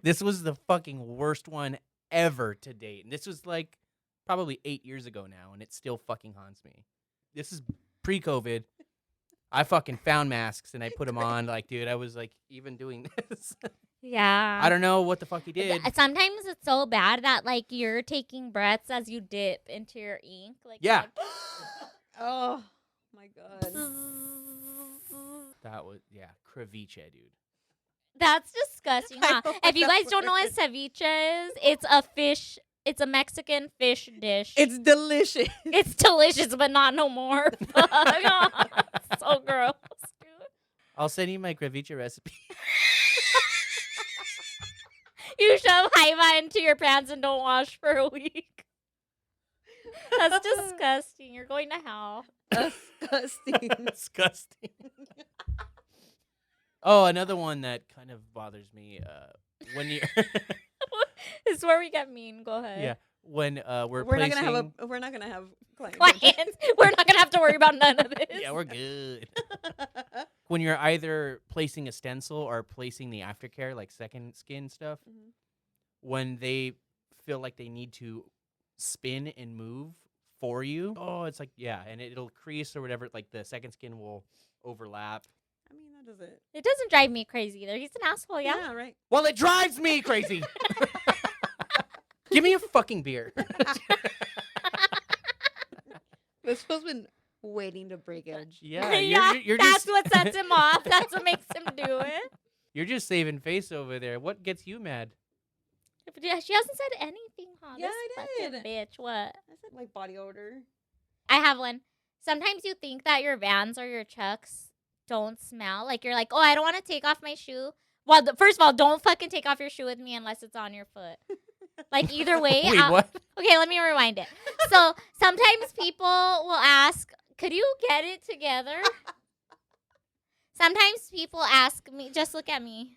Speaker 1: this was the fucking worst one ever to date. And this was like probably 8 years ago now, and it still fucking haunts me. This is pre-COVID. I fucking found masks and I put them on. Like, dude, I was like even doing this.
Speaker 2: Yeah.
Speaker 1: I don't know what the fuck he did.
Speaker 2: Sometimes it's so bad that like you're taking breaths as you dip into your ink. Like,
Speaker 1: Yeah.
Speaker 2: like,
Speaker 3: Oh my god.
Speaker 1: That was, yeah, ceviche, dude.
Speaker 2: That's disgusting.
Speaker 3: I
Speaker 2: Huh?
Speaker 3: don't
Speaker 2: If you
Speaker 3: like
Speaker 2: guys
Speaker 3: that
Speaker 2: don't know what ceviche is, it's a fish. It's a Mexican fish dish.
Speaker 3: It's delicious.
Speaker 2: It's delicious, but not no more. It's so gross, dude.
Speaker 1: I'll send you my ceviche recipe.
Speaker 2: You shove jaiba into your pants and don't wash for a week. That's disgusting. You're going to hell.
Speaker 3: Disgusting.
Speaker 1: Disgusting. Oh, another one that kind of bothers me. When you,
Speaker 2: This is where we get mean. Go ahead.
Speaker 1: yeah, when we're
Speaker 3: We're not
Speaker 1: placing.
Speaker 3: gonna have clients.
Speaker 2: Clients. We're not gonna have to worry about none of this.
Speaker 1: Yeah, we're good. When you're either placing a stencil or placing the aftercare, like second skin stuff,
Speaker 3: Mhm.
Speaker 1: when they feel like they need to spin and move for you, oh, it's like, yeah, and it'll crease or whatever. Like the second skin will overlap.
Speaker 3: I mean, that doesn't.
Speaker 2: It doesn't drive me crazy either. He's an asshole, yeah.
Speaker 3: Right.
Speaker 1: Well, it drives me crazy. Give me a fucking beer.
Speaker 3: This fool's been waiting to break edge.
Speaker 1: Yeah,
Speaker 2: Yeah,
Speaker 1: you're
Speaker 2: that's
Speaker 1: just
Speaker 2: what sets him off. That's what makes him do it.
Speaker 1: you're just saving face over there. What gets you mad?
Speaker 2: Yeah, she hasn't said anything, huh?
Speaker 3: Yeah,
Speaker 2: This
Speaker 3: I
Speaker 2: fucking
Speaker 3: did.
Speaker 2: bitch, what?
Speaker 3: I said like body odor.
Speaker 2: I have one. Sometimes you think that your Vans or your Chucks don't smell. Like, you're like, oh, I don't want to take off my shoe. Well, first of all, don't fucking take off your shoe with me unless it's on your foot. Like, either way.
Speaker 1: Wait, what?
Speaker 2: Okay, let me rewind it. So, sometimes people will ask, could you get it together? Sometimes people ask me, just look at me.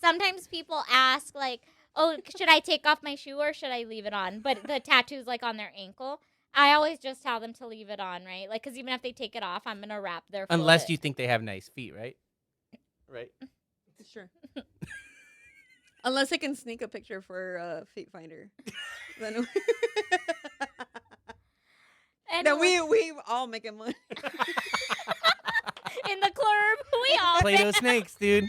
Speaker 2: Sometimes people ask, like, oh, should I take off my shoe or should I leave it on? But the tattoo's, like, on their ankle. I always just tell them to leave it on, right? Like, because even if they take it off, I'm going to wrap their foot.
Speaker 1: Unless you think they have nice feet, right? Right.
Speaker 3: Sure. Unless I can sneak a picture for Feet Finder. Then
Speaker 2: And
Speaker 3: we all making money.
Speaker 2: in the club, we all
Speaker 1: Play-Doh snakes, dude.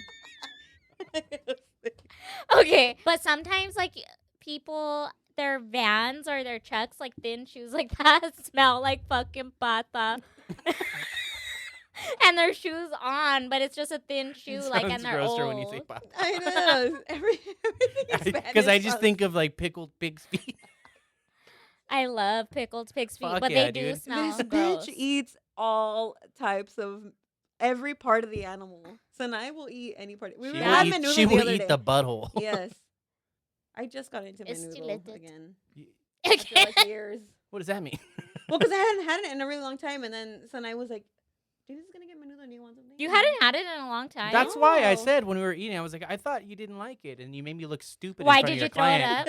Speaker 2: Okay, but sometimes like people, their Vans or their Chucks, like thin shoes like that, smell like fucking pata. And their shoes on, but it's just a thin shoe,
Speaker 1: It
Speaker 2: like,
Speaker 1: sounds
Speaker 2: and they're
Speaker 1: grosser
Speaker 2: old.
Speaker 1: when you say pop.
Speaker 3: I know. Everything is Spanish.
Speaker 1: Because I just
Speaker 3: sounds-
Speaker 1: think of like pickled pig's feet.
Speaker 2: I love pickled pig's feet,
Speaker 1: Fuck
Speaker 2: but
Speaker 1: yeah,
Speaker 2: they do
Speaker 1: dude.
Speaker 2: smell
Speaker 3: This
Speaker 2: gross.
Speaker 3: bitch eats all types of every part of the animal. So now I will eat any part. We
Speaker 1: She
Speaker 3: were
Speaker 1: will
Speaker 3: at
Speaker 1: eat,
Speaker 3: Menudo
Speaker 1: she
Speaker 3: the
Speaker 1: will
Speaker 3: other
Speaker 1: eat
Speaker 3: day.
Speaker 1: the butthole.
Speaker 3: Yes. I just got into
Speaker 2: It's
Speaker 3: Menudo
Speaker 2: deleted.
Speaker 3: again.
Speaker 2: Okay.
Speaker 3: After like years.
Speaker 1: What does that mean?
Speaker 3: Well, because I hadn't had it in a really long time, and then Sanai was like, "Dude, this is gonna get Menudo. Do you want something?"
Speaker 2: You hadn't had it in a long time.
Speaker 1: That's why I
Speaker 3: know.
Speaker 1: said when we were eating, I was like, I thought you didn't like it, and you made me look stupid.
Speaker 2: Why
Speaker 1: in front
Speaker 2: did
Speaker 1: of
Speaker 2: you
Speaker 1: your
Speaker 2: throw it
Speaker 1: client.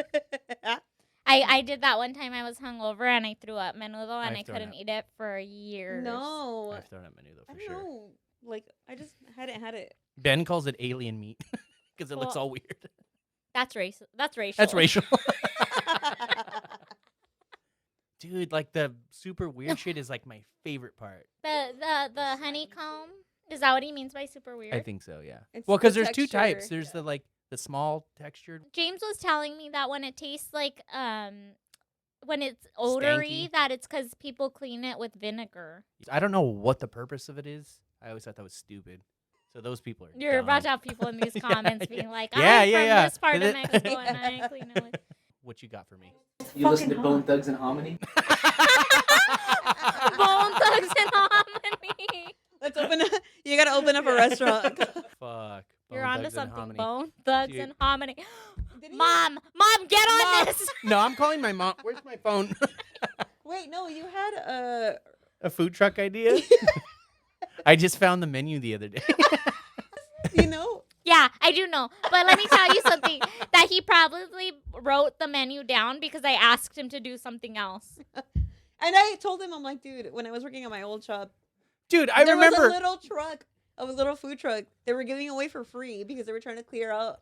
Speaker 2: up? I did that one time. I was hungover and I threw up menudo and
Speaker 1: I've
Speaker 2: I
Speaker 1: thrown
Speaker 2: couldn't
Speaker 1: up.
Speaker 2: eat it for years.
Speaker 3: No,
Speaker 1: I've thrown up menudo
Speaker 3: I
Speaker 1: for
Speaker 3: don't
Speaker 1: sure.
Speaker 3: know. Like, I just hadn't had it.
Speaker 1: Ben calls it alien meat because it looks
Speaker 2: Well,
Speaker 1: all weird.
Speaker 2: That's racial. That's racial.
Speaker 1: That's racial. Dude, like the super weird shit is like my favorite part.
Speaker 2: The honeycomb. Is that what he means by super weird?
Speaker 1: I think so, yeah.
Speaker 3: It's
Speaker 1: Well, because
Speaker 3: the
Speaker 1: there's two types.
Speaker 3: texture.
Speaker 1: There's the like the small textured.
Speaker 2: James was telling me that when it tastes like when it's odory,
Speaker 1: Stanky.
Speaker 2: that it's because people clean it with vinegar.
Speaker 1: I don't know what the purpose of it is. I always thought that was stupid. So those people are.
Speaker 2: You're about to
Speaker 1: dumb.
Speaker 2: have people in these
Speaker 1: Yeah,
Speaker 2: comments
Speaker 1: yeah.
Speaker 2: being like,
Speaker 1: Yeah,
Speaker 2: I'm
Speaker 1: yeah,
Speaker 2: from
Speaker 1: yeah.
Speaker 2: this part of
Speaker 1: Th-
Speaker 2: Mexico and I clean it with
Speaker 1: What you got for me?
Speaker 4: You listen to
Speaker 3: Fucking
Speaker 4: Bone
Speaker 3: hot.
Speaker 4: Thugs and Harmony?
Speaker 2: Bone Thugs and Harmony.
Speaker 3: Let's open. You gotta open up a restaurant.
Speaker 1: Fuck.
Speaker 2: You're
Speaker 1: Bone
Speaker 2: onto
Speaker 1: Thugs and
Speaker 2: something.
Speaker 1: Harmony.
Speaker 2: Bone Thugs
Speaker 1: Dude.
Speaker 2: and Harmony.
Speaker 3: Did he-
Speaker 2: Mom, get on
Speaker 1: Mom.
Speaker 2: this.
Speaker 1: No, I'm calling my mom. Where's my phone?
Speaker 3: Wait, no, you had
Speaker 1: A food truck idea? I just found the menu the other day.
Speaker 3: you know,
Speaker 2: Yeah, I do know. But let me tell you something. That he probably wrote the menu down because I asked him to do something else.
Speaker 3: And I told him, I'm like, dude, when I was working at my old shop,
Speaker 1: Dude, I
Speaker 3: there
Speaker 1: remember.
Speaker 3: was a little truck, a little food truck they were giving away for free because they were trying to clear out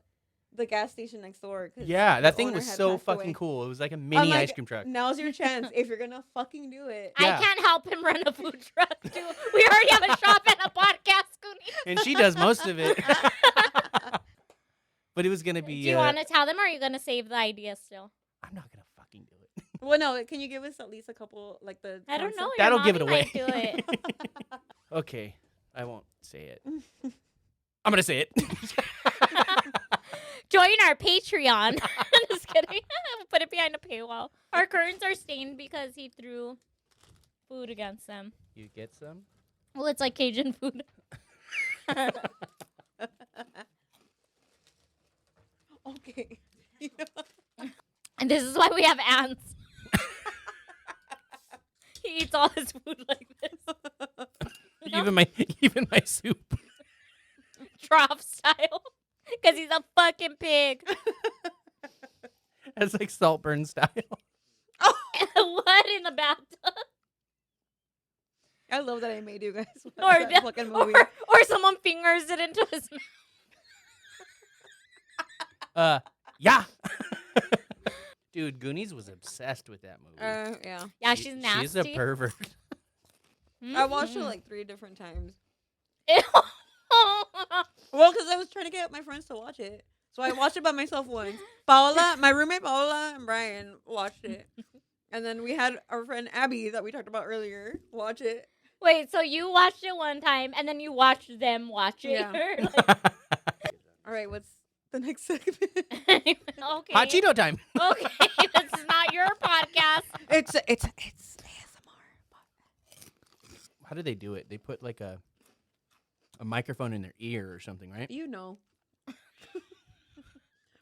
Speaker 3: the gas station next door.
Speaker 1: Yeah, that
Speaker 3: the
Speaker 1: thing
Speaker 3: owner
Speaker 1: was
Speaker 3: had
Speaker 1: so
Speaker 3: passed
Speaker 1: fucking
Speaker 3: away.
Speaker 1: cool. It was like a
Speaker 3: I'm
Speaker 1: mini
Speaker 3: like,
Speaker 1: ice cream truck.
Speaker 3: Now's your chance if you're gonna fucking do it.
Speaker 1: Yeah.
Speaker 2: I can't help him run a food truck, too. We already have a shop and a podcast, Goonies.
Speaker 1: And she does most of it. But it was going to be...
Speaker 2: Do you want to tell them, or are you going to save the idea still?
Speaker 1: I'm not going to fucking do it.
Speaker 3: Well, no, can you give us at least a couple, like the...
Speaker 2: I don't know.
Speaker 3: concept?
Speaker 1: That'll
Speaker 2: Your
Speaker 1: give it
Speaker 2: mommy
Speaker 1: away.
Speaker 2: might do it.
Speaker 1: Okay, I won't say it. I'm going to say it.
Speaker 2: Join our Patreon. Just kidding. We'll put it behind a paywall. Our curtains are stained because he threw food against them.
Speaker 1: You get some?
Speaker 2: Well, it's like Cajun food.
Speaker 3: Okay.
Speaker 2: And this is why we have ants. He eats all his food like this.
Speaker 1: Even my soup.
Speaker 2: Trough style. Because he's a fucking pig.
Speaker 1: That's like Saltburn style.
Speaker 2: What in the bathtub?
Speaker 3: I love that I made you guys watch
Speaker 2: Or,
Speaker 3: that fucking movie.
Speaker 2: or someone fingers it into his mouth.
Speaker 1: Yeah. Dude, Goonies was obsessed with that movie.
Speaker 3: Yeah.
Speaker 2: Yeah, she's nasty.
Speaker 1: She's a pervert.
Speaker 3: I watched it like 3 different times.
Speaker 2: Ew.
Speaker 3: Well, because I was trying to get my friends to watch it. So I watched it by myself once. Paola, my roommate Paola and Brian watched it. And then we had our friend Abby that we talked about earlier watch it.
Speaker 2: Wait, so you watched it one time and then you watched them watch it?
Speaker 3: Yeah. All right, what's the next segment?
Speaker 2: Okay.
Speaker 1: Hot Cheeto time.
Speaker 2: Okay, this is not your podcast.
Speaker 3: It's ASMR.
Speaker 1: How do they do it? They put like a microphone in their ear or something, right?
Speaker 3: You know.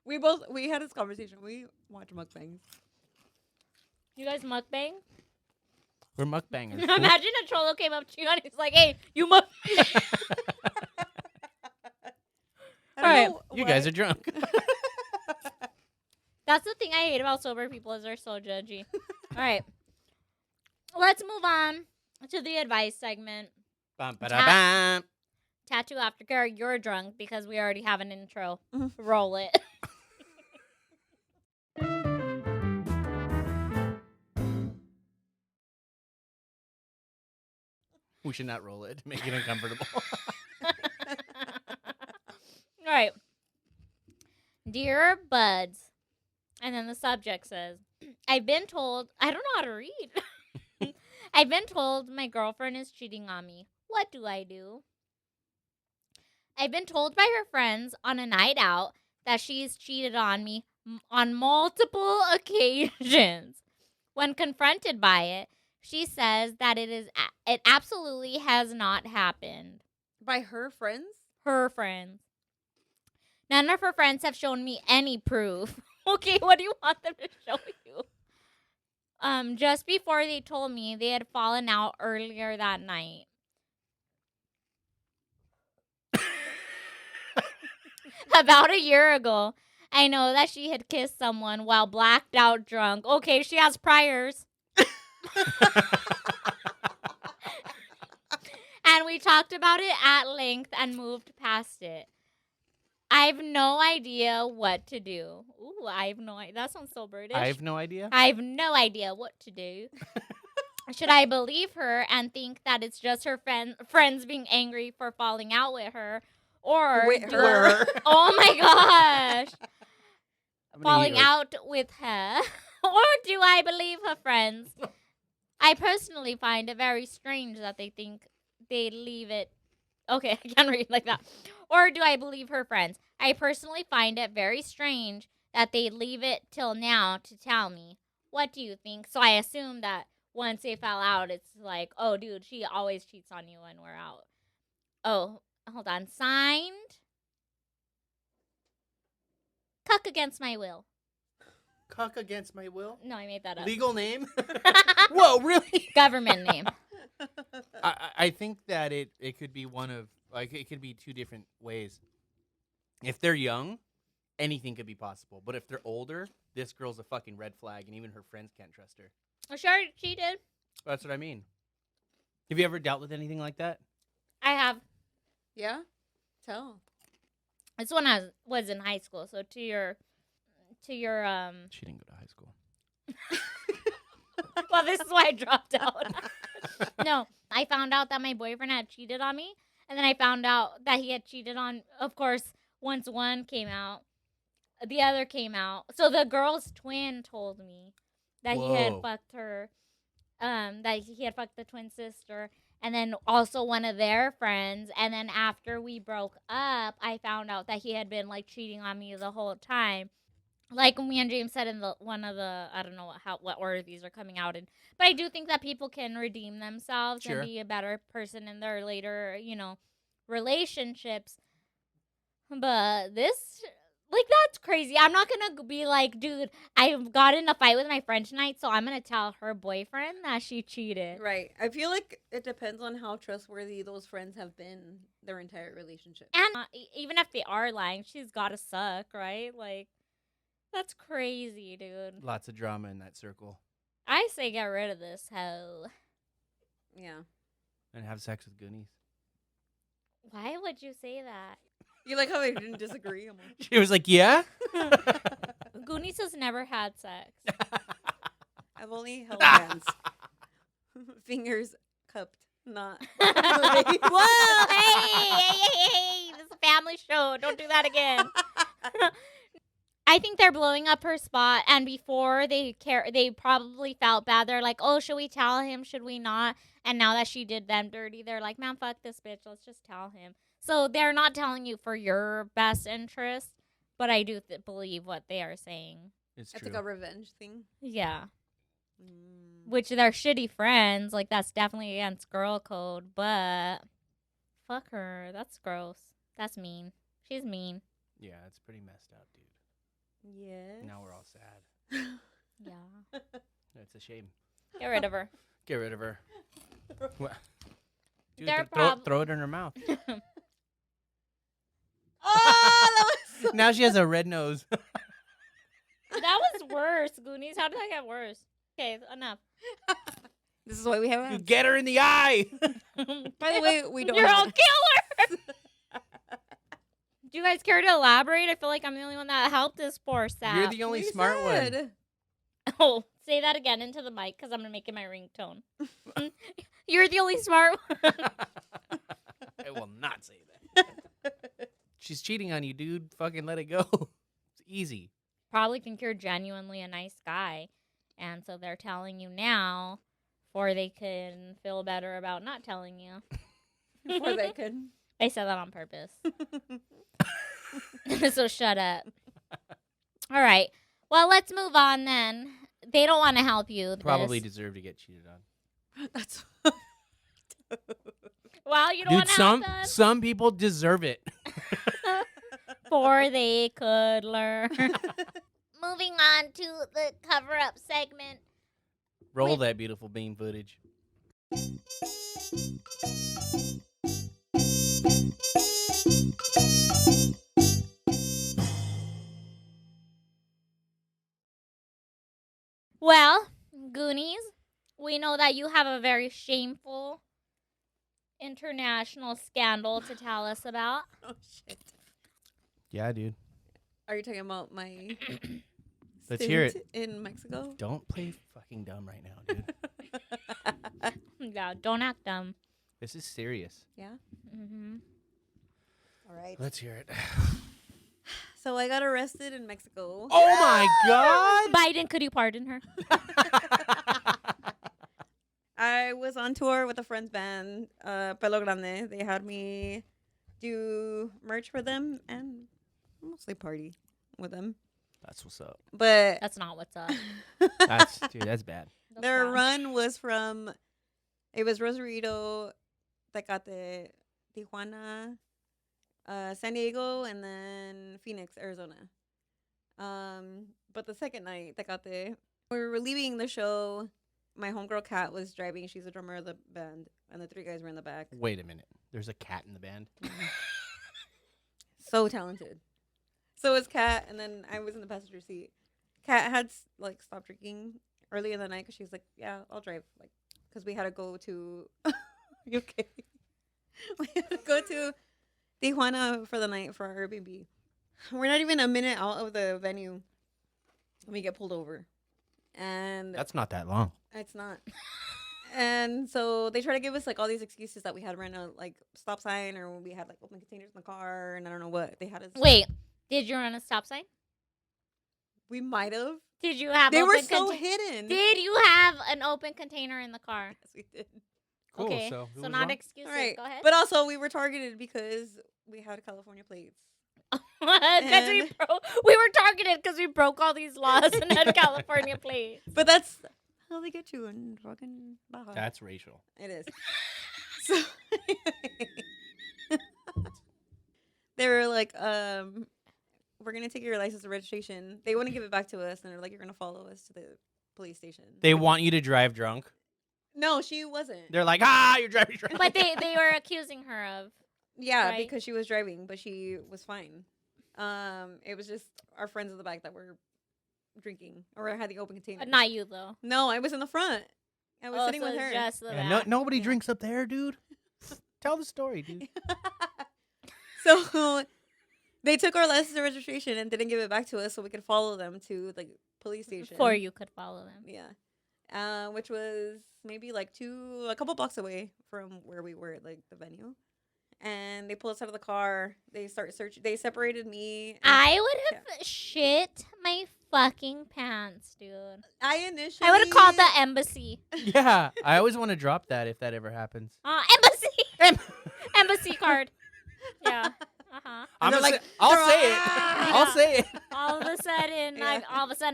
Speaker 3: We had this conversation. We watch mukbangs.
Speaker 2: You guys mukbang?
Speaker 1: We're mukbangers.
Speaker 2: Imagine a Cholo came up to you and he's like, "Hey, you mukbang."
Speaker 3: I don't
Speaker 2: Alright.
Speaker 3: know
Speaker 1: You
Speaker 3: why.
Speaker 1: guys are drunk.
Speaker 2: That's the thing I hate about sober people is they're so judgy. All right. Let's move on to the advice segment.
Speaker 1: Bum, ba-da-bum.
Speaker 2: Tattoo aftercare, you're drunk because we already have an intro.
Speaker 3: Mhm.
Speaker 2: Roll it.
Speaker 1: We should not roll it to make it uncomfortable.
Speaker 2: All right. Dear Buds. And then the subject says, I've been told, I don't know how to read. I've been told my girlfriend is cheating on me. What do I do? I've been told by her friends on a night out that she's cheated on me on multiple occasions. When confronted by it, she says that it absolutely has not happened.
Speaker 3: By her friends?
Speaker 2: Her friends. None of her friends have shown me any proof. Okay, what do you want them to show you? Just before they told me they had fallen out earlier that night. About a year ago, I know that she had kissed someone while blacked out drunk. Okay, she has priors. And we talked about it at length and moved past it. I have no idea what to do. Ooh, I have no idea. That sounds so British.
Speaker 1: I have no idea.
Speaker 2: I have no idea what to do. Should I believe her and think that it's just her friends being angry for falling out with her? Or
Speaker 3: With
Speaker 2: do
Speaker 3: her.
Speaker 2: Oh my gosh.
Speaker 1: I'm gonna
Speaker 2: Falling
Speaker 1: eat, like,
Speaker 2: out with her? Or do I believe her friends? I personally find it very strange that they think they leave it. Okay, I can't read like that. Or do I believe her friends? I personally find it very strange that they leave it till now to tell me. What do you think? So I assume that once they fell out, it's like, oh, dude, she always cheats on you when we're out. Oh, hold on. Signed. Cuck against my will.
Speaker 1: Cuck against my will.
Speaker 2: No, I made that up.
Speaker 1: Legal name? Whoa, really?
Speaker 2: Government name.
Speaker 1: I think that it could be one of, like, it could be two different ways. If they're young, anything could be possible. But if they're older, this girl's a fucking red flag, and even her friends can't trust her.
Speaker 2: Well, she already cheated.
Speaker 1: That's what I mean. Have you ever dealt with anything like that?
Speaker 2: I have.
Speaker 3: Yeah? Tell.
Speaker 2: It's when I was in high school. So to your
Speaker 1: She didn't go to high school.
Speaker 2: well, this is why I dropped out. No, I found out that my boyfriend had cheated on me, and then I found out that he had cheated on. Of course, once one came out, the other came out. So the girl's twin told me that he had
Speaker 1: Whoa.
Speaker 2: fucked her. That he had fucked the twin sister, and then also one of their friends. And then after we broke up, I found out that he had been like cheating on me the whole time. Like me and James said in the one of the, I don't know what order these are coming out in, but I do think that people can redeem themselves
Speaker 1: Sure.
Speaker 2: and be a better person in their later, relationships. But this, like, that's crazy. I'm not gonna be like, dude, I got in a fight with my friend tonight, so I'm gonna tell her boyfriend that she cheated.
Speaker 3: Right. I feel like it depends on how trustworthy those friends have been their entire relationship.
Speaker 2: And even if they are lying, she's gotta suck, right? Like, that's crazy, dude.
Speaker 1: Lots of drama in that circle.
Speaker 2: I say get rid of this hoe.
Speaker 3: Yeah.
Speaker 1: And have sex with Goonies.
Speaker 2: Why would you say that?
Speaker 3: You like how I didn't disagree? I'm like,
Speaker 1: She was like, yeah?
Speaker 2: Goonies has never had sex.
Speaker 3: I've only held hands. Fingers cupped, not.
Speaker 2: Whoa! Hey! This is a family show. Don't do that again. I think they're blowing up her spot, and before they probably felt bad. They're like, oh, should we tell him? Should we not? And now that she did them dirty, they're like, man, fuck this bitch. Let's just tell him. So they're not telling you for your best interest, but I do believe what they are saying.
Speaker 1: It's
Speaker 3: It's
Speaker 1: true.
Speaker 3: like a revenge thing.
Speaker 2: Yeah.
Speaker 3: Mm.
Speaker 2: Which they're shitty friends. Like, that's definitely against girl code, but fuck her. That's gross. That's mean. She's mean.
Speaker 1: Yeah, it's pretty messed up, dude.
Speaker 3: Yes.
Speaker 1: Now we're all sad.
Speaker 2: Yeah.
Speaker 1: It's a shame.
Speaker 2: Get rid of her.
Speaker 1: Get rid of her. What? Dude,
Speaker 2: They're
Speaker 1: throw it in her mouth.
Speaker 3: Oh, that was so
Speaker 1: Now she has a red nose.
Speaker 2: That was worse, Goonies. How did that get worse? Okay, enough.
Speaker 3: This is why we have
Speaker 1: You
Speaker 3: hands.
Speaker 1: get her in the eye.
Speaker 3: By the way, we don't.
Speaker 2: You're all
Speaker 3: have
Speaker 2: killer. Do you guys care to elaborate? I feel like I'm the only one that helped this poor sap.
Speaker 1: You're the only
Speaker 3: We
Speaker 1: smart one.
Speaker 3: said.
Speaker 2: Oh, say that again into the mic because I'm gonna make it my ringtone. You're the only smart one.
Speaker 1: I will not say that. She's cheating on you, dude. Fucking let it go. It's easy.
Speaker 2: Probably think you're genuinely a nice guy, and so they're telling you now, or they can feel better about not telling you.
Speaker 3: Before they could.
Speaker 2: I said that on purpose. So shut up. All right. Well, let's move on then. They don't want to help you.
Speaker 1: Probably deserve to get cheated on.
Speaker 3: That's.
Speaker 2: Well, you don't
Speaker 1: Dude,
Speaker 2: want to help them.
Speaker 1: some people deserve it.
Speaker 2: For they could learn. Moving on to the cover-up segment.
Speaker 1: Roll that beautiful beam footage.
Speaker 2: Well, Goonies, we know that you have a very shameful international scandal to tell us about.
Speaker 3: Oh shit.
Speaker 1: Yeah, dude.
Speaker 3: Are you talking about my?
Speaker 1: Let's hear
Speaker 3: stint in Mexico.
Speaker 1: Don't play fucking dumb right now, dude.
Speaker 2: Yeah, don't act dumb.
Speaker 1: This is serious.
Speaker 3: Yeah.
Speaker 2: Mm-hmm.
Speaker 3: All right.
Speaker 1: Let's hear it.
Speaker 3: So I got arrested in Mexico.
Speaker 1: Oh my god!
Speaker 2: Biden, could you pardon her?
Speaker 3: I was on tour with a friend's band, Pelo Grande. They had me do merch for them and mostly party with them.
Speaker 1: That's what's up.
Speaker 3: But
Speaker 2: That's not what's up.
Speaker 1: That's that's bad.
Speaker 2: That's
Speaker 3: their
Speaker 2: bad.
Speaker 3: run was from, it was Rosarito, Tecate, Tijuana, San Diego, and then Phoenix, Arizona. But the second night, Tecate, we were leaving the show. My homegirl Kat was driving. She's the drummer of the band, and the three guys were in the back.
Speaker 1: Wait a minute. There's a cat in the band.
Speaker 3: So talented. So it was Kat, and then I was in the passenger seat. Kat had like stopped drinking early in the night because she was like, "Yeah, I'll drive," like because we had to go to UK. We had to go to Tijuana for the night for our Airbnb. We're not even a minute out of the venue when we get pulled over, and
Speaker 1: That's not that long.
Speaker 3: it's not. And so they try to give us like all these excuses that we had ran a like stop sign or we had like open containers in the car and I don't know what they had us.
Speaker 2: Wait, did you run a stop sign?
Speaker 3: We might have.
Speaker 2: Did you have?
Speaker 3: They were
Speaker 2: open
Speaker 3: so
Speaker 2: contain-
Speaker 3: hidden.
Speaker 2: Did you have an open container in the car?
Speaker 3: Yes, we did.
Speaker 1: Cool.
Speaker 2: Okay,
Speaker 1: So, who
Speaker 2: so
Speaker 1: was
Speaker 2: not
Speaker 1: wrong?
Speaker 2: excuses.
Speaker 3: All right,
Speaker 2: Go ahead.
Speaker 3: but also we were targeted because we had California plates.
Speaker 2: Because we were targeted because we broke all these laws and had California plates.
Speaker 3: But that's how they get you in fucking Baja.
Speaker 1: That's racial.
Speaker 3: It is. So they were like, we're gonna take your license and registration. They wouldn't give it back to us, and they're like, you're gonna follow us to the police station.
Speaker 1: They want you to drive drunk.
Speaker 3: No, she wasn't.
Speaker 1: They're like, you're driving drunk.
Speaker 2: But they were accusing her of.
Speaker 3: Yeah,
Speaker 2: Right?
Speaker 3: because she was driving, but she was fine. It was just our friends in the back that were drinking or had the open container.
Speaker 2: Not you though.
Speaker 3: No, I was in the front. I was sitting with her.
Speaker 2: Just the
Speaker 1: Yeah,
Speaker 2: back.
Speaker 1: nobody
Speaker 3: Yeah.
Speaker 1: drinks up there, dude. Tell the story, dude.
Speaker 3: So they took our license and registration and didn't give it back to us so we could follow them to the police station.
Speaker 2: Before you could follow them.
Speaker 3: Yeah. Which was maybe like a couple blocks away from where we were at like the venue. And they pulled us out of the car. They start searching. They separated me.
Speaker 2: I would have shit my fucking pants, dude.
Speaker 3: I initially.
Speaker 2: I would have called the embassy.
Speaker 1: Yeah, I always want to drop that if that ever happens.
Speaker 2: Embassy. Embassy card. Yeah. Uh-huh.
Speaker 1: I'm
Speaker 3: they're
Speaker 1: gonna
Speaker 3: like,
Speaker 1: say, I'll
Speaker 3: they're
Speaker 1: say it.
Speaker 3: all-
Speaker 1: I'll say it.
Speaker 2: All of a sudden,
Speaker 3: Yeah.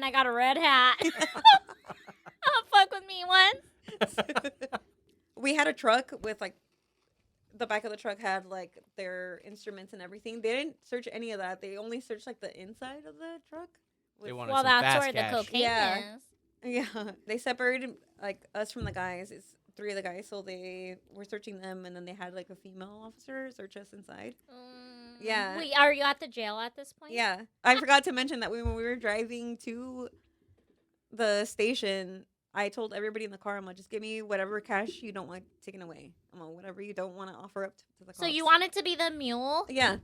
Speaker 2: I got a red hat. Oh, fuck with me once.
Speaker 3: We had a truck with like the back of the truck had like their instruments and everything. They didn't search any of that. They only searched like the inside of the truck.
Speaker 1: They
Speaker 3: With-
Speaker 1: wanted
Speaker 2: Well,
Speaker 1: some
Speaker 2: that's
Speaker 1: fast
Speaker 2: where
Speaker 1: cash.
Speaker 2: the cocaine
Speaker 3: Yeah.
Speaker 2: is.
Speaker 3: Yeah, they separated like us from the guys. It's 3 of the guys, so they were searching them, and then they had like a female officer search us inside. Yeah.
Speaker 2: Wait, are you at the jail at this point?
Speaker 3: Yeah, I forgot to mention that when we were driving to the station, I told everybody in the car, I'm like, just give me whatever cash you don't want taken away. I'm like, whatever you don't want to offer up to the cops.
Speaker 2: So you wanted to be the mule?
Speaker 3: Yeah,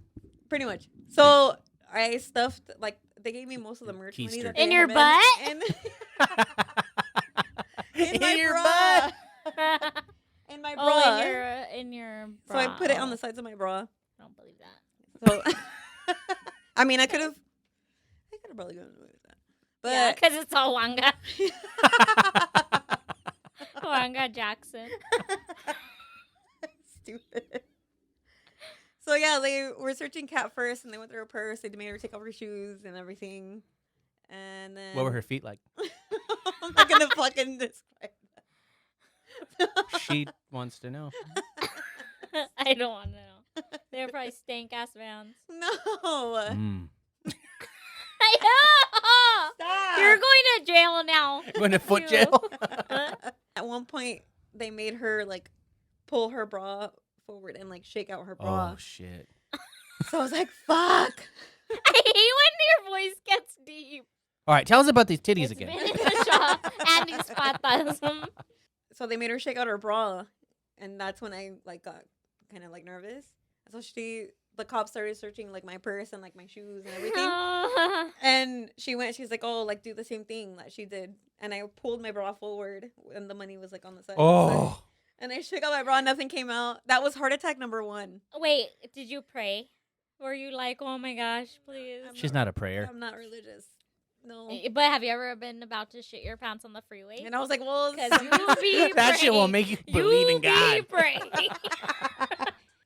Speaker 3: pretty much. So I stuffed like they gave me most of the merch money
Speaker 1: Keister.
Speaker 3: that they
Speaker 2: In your
Speaker 3: have
Speaker 2: butt?
Speaker 3: in my
Speaker 1: your
Speaker 3: bra.
Speaker 1: butt.
Speaker 3: In my bra.
Speaker 2: Oh, in your
Speaker 3: So I
Speaker 2: bra.
Speaker 3: put it on the sides of my bra.
Speaker 2: I don't believe that.
Speaker 3: So I mean, I could have probably gone away with that.
Speaker 2: Yeah,
Speaker 3: But
Speaker 2: because it's all Wanga. Wanga Jackson.
Speaker 3: stupid. So yeah, they were searching Kat first, and they went through her purse. They made her take off her shoes and everything. And then
Speaker 1: What were her feet like?
Speaker 3: I'm not gonna fucking describe that.
Speaker 1: She wants to know.
Speaker 2: I don't want to know. They're probably stank ass vans.
Speaker 3: No.
Speaker 1: Mm.
Speaker 2: I know.
Speaker 3: Stop.
Speaker 2: You're going to jail now.
Speaker 1: Going to foot
Speaker 2: You.
Speaker 1: jail?
Speaker 3: At one point, they made her like pull her bra forward and like shake out her bra.
Speaker 1: Oh, shit.
Speaker 3: So I was like, "Fuck."
Speaker 2: I hate when your voice gets deep.
Speaker 1: All right, tell us about these titties
Speaker 2: It's
Speaker 1: again.
Speaker 2: been in the shop. Andy's patas.
Speaker 3: So they made her shake out her bra, and that's when I like got kind of like nervous. So the cops started searching like my purse and like my shoes and everything. And she's like, "Oh, like do the same thing that she did." And I pulled my bra forward, and the money was like on the side.
Speaker 1: Oh.
Speaker 3: And I shook out my bra, nothing came out. That was heart attack number 1.
Speaker 2: Wait, did you pray? Were you like, oh my gosh, please?
Speaker 1: She's not a prayer.
Speaker 3: I'm not religious. No.
Speaker 2: But have you ever been about to shit your pants on the freeway?
Speaker 3: And I was like, well,
Speaker 2: 'Cause you be
Speaker 1: That shit will
Speaker 2: praying.
Speaker 1: make you believe in
Speaker 2: be
Speaker 1: God.
Speaker 2: praying.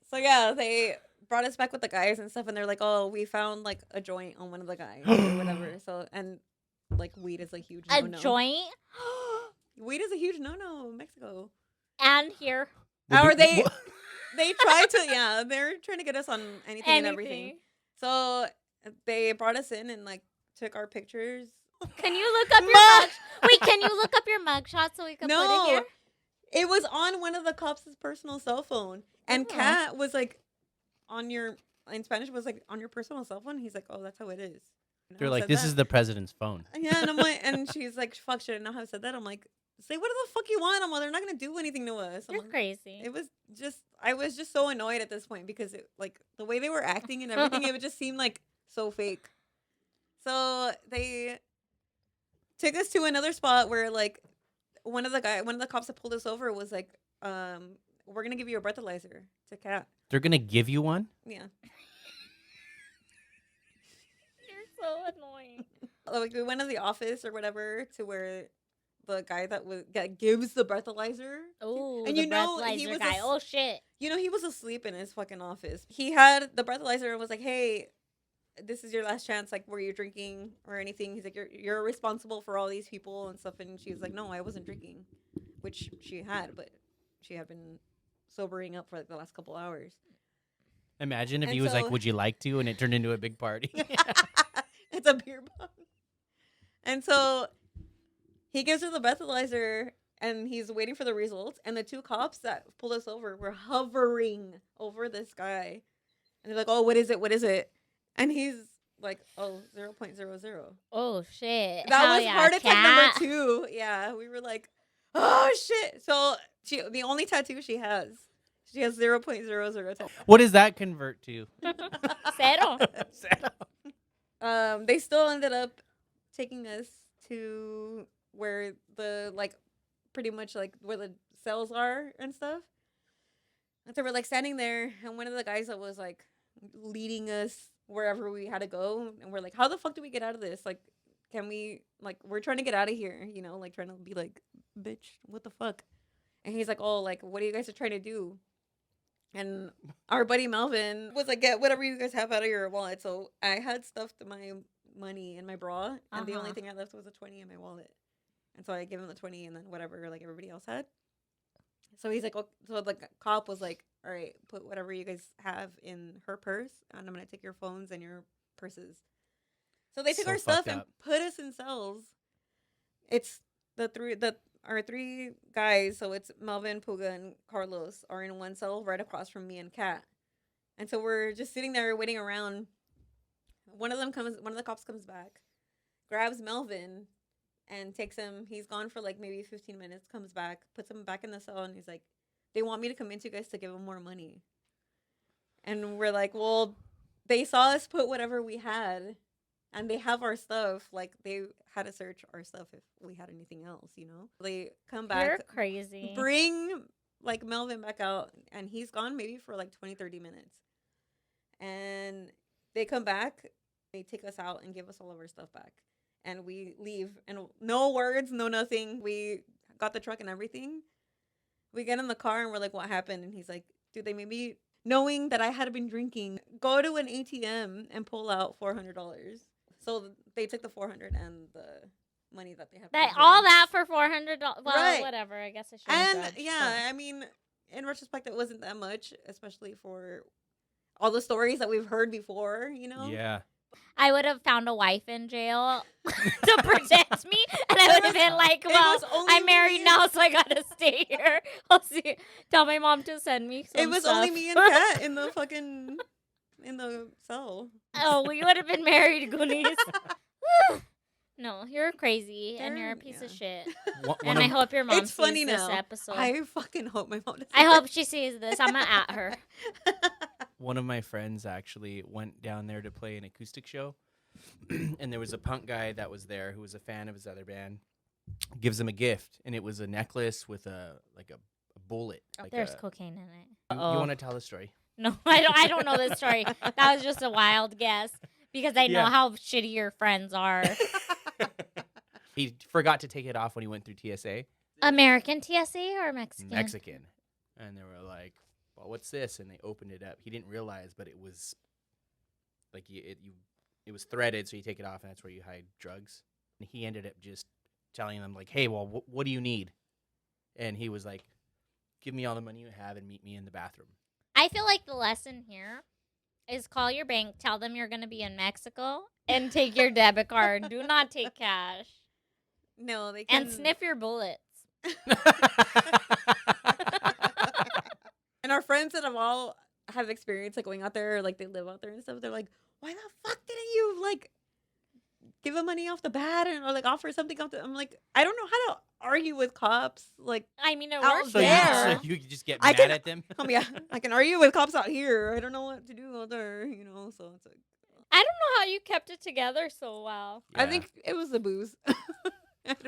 Speaker 3: So yeah, they brought us back with the guys and stuff, and they're like, "Oh, we found like a joint on one of the guys or whatever." So and like weed is a huge
Speaker 2: A
Speaker 3: no-no.
Speaker 2: joint
Speaker 3: Weed is a huge no-no in Mexico.
Speaker 2: and here.
Speaker 3: Or they tried to they're trying to get us on anything and everything.
Speaker 2: Anything.
Speaker 3: So they brought us in and like took our pictures.
Speaker 2: Can you look up your mug? Wait, can you look up your mugshot so we can put
Speaker 3: No.
Speaker 2: it here?
Speaker 3: It was on one of the cops' personal cell phone, and
Speaker 2: Oh.
Speaker 3: Kat was like on your in Spanish was like, on your personal cell phone? He's like, oh, that's how it is.
Speaker 1: They're like, this is the president's phone.
Speaker 3: Yeah, and I'm like, and she's like, fuck, should I know how I said that? I'm like, say whatever the fuck you want. I'm like, they're not gonna do anything to us. I'm
Speaker 2: You're
Speaker 3: like,
Speaker 2: crazy.
Speaker 3: it was just, I was just so annoyed at this point because it, like, the way they were acting and everything, it would just seem like so fake. So they took us to another spot where like one of the cops that pulled us over was like, we're gonna give you a breathalyzer to Cat.
Speaker 1: They're gonna give you one?
Speaker 3: Yeah.
Speaker 2: You're so annoying.
Speaker 3: Like we went to the office or whatever to where the guy that gives the breathalyzer.
Speaker 2: Oh,
Speaker 3: And
Speaker 2: the
Speaker 3: you know, he
Speaker 2: breathalyzer
Speaker 3: was
Speaker 2: guy. Oh shit.
Speaker 3: You know, he was asleep in his fucking office. He had the breathalyzer and was like, hey, this is your last chance. Like, were you drinking or anything? He's like, you're responsible for all these people and stuff. And she was like, no, I wasn't drinking, which she had, but she had been sobering up for like the last couple hours.
Speaker 1: Imagine if
Speaker 3: And
Speaker 1: he was like,
Speaker 3: so-
Speaker 1: would you like to? And it turned into a big party.
Speaker 3: It's a beer pong. And so he gives her the breathalyzer and he's waiting for the results. And the two cops that pulled us over were hovering over this guy. And they're like, oh, what is it? What is it? And he's like, oh, 0.00.
Speaker 2: Oh shit.
Speaker 3: That
Speaker 2: Hell
Speaker 3: was
Speaker 2: yeah,
Speaker 3: heart attack
Speaker 2: cat.
Speaker 3: number 2. Yeah, we were like, oh, shit. So the only tattoo she has 0.00.
Speaker 1: What does that convert to?
Speaker 2: Cero.
Speaker 3: They still ended up taking us to where the like pretty much like where the cells are and stuff. And so we're like standing there, and one of the guys that was like leading us wherever we had to go, and we're like, how the fuck do we get out of this? Like, can we like we're trying to get out of here, you know, like trying to be like, bitch, what the fuck? And he's like, oh, like what are you guys are trying to do? And our buddy Melvin was like, get whatever you guys have out of your wallet. So I had stuffed my money in my bra, and the only thing I left was a 20 in my wallet. And so I gave him the 20 and then whatever like everybody else had. So he's like, oh, so the cop was like, all right, put whatever you guys have in her purse, and I'm going to take your phones and your purses. So they took
Speaker 1: So
Speaker 3: our stuff
Speaker 1: fucked
Speaker 3: and
Speaker 1: up.
Speaker 3: put us in cells. It's our 3 guys, so it's Melvin, Puga, and Carlos are in one cell right across from me and Kat. And so we're just sitting there waiting around. One of the cops comes back, grabs Melvin, and takes him. He's gone for like maybe 15 minutes, comes back, puts him back in the cell, and he's like, they want me to convince you guys to give them more money. And we're like, well, they saw us put whatever we had, and they have our stuff. Like, they had to search our stuff if we had anything else, you know? They come back,
Speaker 2: You're crazy.
Speaker 3: bring like Melvin back out, and he's gone maybe for like 20-30 minutes. And they come back, they take us out and give us all of our stuff back. And we leave, and no words, no nothing. We got the truck and everything. We get in the car and we're like, what happened? And he's like, dude, they made me, knowing that I had been drinking, go to an ATM and pull out $400. So they took the $400 and the money that they have.
Speaker 2: All that for $400. Well,
Speaker 3: Right.
Speaker 2: whatever. I guess I should.
Speaker 3: And yeah, I mean, in retrospect, it wasn't that much, especially for all the stories that we've heard before, you know?
Speaker 1: Yeah.
Speaker 2: I would have found a wife in jail to protect me, and I would have been like, "Well,
Speaker 3: was only
Speaker 2: I'm married
Speaker 3: me
Speaker 2: now, so I gotta stay here." I'll see. Tell my mom to send me. Some
Speaker 3: It was
Speaker 2: stuff.
Speaker 3: only me and Kat in the cell.
Speaker 2: Oh, we would have been married, Goonies. No, you're crazy, and you're a piece of shit.
Speaker 1: One
Speaker 2: And
Speaker 1: of-
Speaker 2: I hope your mom
Speaker 3: It's
Speaker 2: sees
Speaker 3: funny
Speaker 2: this
Speaker 3: now.
Speaker 2: episode.
Speaker 3: I fucking hope my mom doesn't.
Speaker 2: I hope she sees this. I'm gonna at her.
Speaker 1: One of my friends actually went down there to play an acoustic show, and there was a punk guy that was there who was a fan of his other band. Gives him a gift, and it was a necklace with a bullet. Like
Speaker 2: There's
Speaker 1: a,
Speaker 2: cocaine in it.
Speaker 1: You want to tell the story?
Speaker 2: No, I don't know this story. That was just a wild guess because I know
Speaker 1: Yeah.
Speaker 2: how shitty your friends are.
Speaker 1: He forgot to take it off when he went through TSA.
Speaker 2: American TSA or Mexican?
Speaker 1: Mexican. And they were like, well, what's this? And they opened it up. He didn't realize, but it was like it was threaded, so you take it off, and that's where you hide drugs. And he ended up just telling them, like, hey, well, what do you need? And he was like, give me all the money you have and meet me in the bathroom.
Speaker 2: I feel like the lesson here is call your bank, tell them you're going to be in Mexico, and take your debit card. Do not take cash.
Speaker 3: No, they can.
Speaker 2: And sniff your bullets.
Speaker 3: And our friends that have all have experience like going out there, or, like they live out there and stuff, they're like, why the fuck didn't you like give them money off the bat or like offer something off the? I'm like, I don't know how to argue with cops. Like,
Speaker 2: I mean, it
Speaker 3: Out
Speaker 2: works
Speaker 1: So
Speaker 3: there.
Speaker 1: you just get
Speaker 3: I
Speaker 1: mad
Speaker 3: can-
Speaker 1: at them.
Speaker 3: yeah, I can argue with cops out here. I don't know what to do out there, So it's like,
Speaker 2: I don't know how you kept it together so well.
Speaker 3: I think it was the booze. I had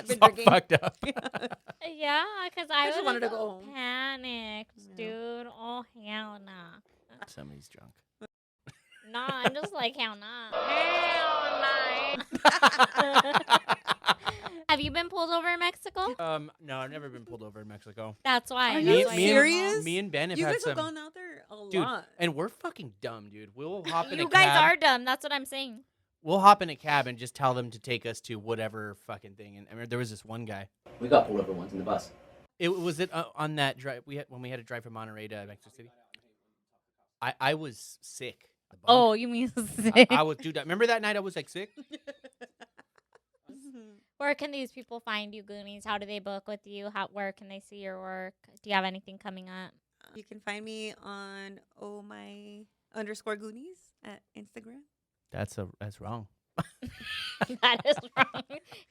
Speaker 3: been
Speaker 1: All
Speaker 3: drinking.
Speaker 1: fucked up.
Speaker 2: Yeah, because I
Speaker 3: just
Speaker 2: would
Speaker 3: wanted
Speaker 2: have
Speaker 3: to go home.
Speaker 2: panicked,
Speaker 3: Yeah.
Speaker 2: dude. Oh, hell nah.
Speaker 1: Somebody's drunk.
Speaker 2: Nah, I'm just like, hell nah. Have you been pulled over in Mexico?
Speaker 1: No, I've never been pulled over in Mexico.
Speaker 2: That's why.
Speaker 3: Are
Speaker 2: that's
Speaker 3: you
Speaker 2: why I don't know.
Speaker 3: serious?
Speaker 1: Me and Ben have
Speaker 3: You
Speaker 1: had
Speaker 3: guys have
Speaker 1: some.
Speaker 3: gone out there a
Speaker 1: Dude,
Speaker 3: lot.
Speaker 1: and we're fucking dumb, dude. We'll hop in
Speaker 2: You
Speaker 1: a
Speaker 2: guys
Speaker 1: cab.
Speaker 2: are dumb. That's what I'm saying.
Speaker 1: We'll hop in a cab and just tell them to take us to whatever fucking thing. And I mean, there was this one guy.
Speaker 4: We got pulled over once in the bus.
Speaker 1: Was it on that drive when we had to drive from Monterey to Mexico City. I was sick. The bunk.
Speaker 2: Oh, you mean sick?
Speaker 1: I was, dude. Remember that night I was like sick.
Speaker 2: Where can these people find you, Goonies? How do they book with you? Where can they see your work? Do you have anything coming up?
Speaker 3: You can find me on @Goonies at Instagram.
Speaker 1: That's wrong.
Speaker 2: That is wrong.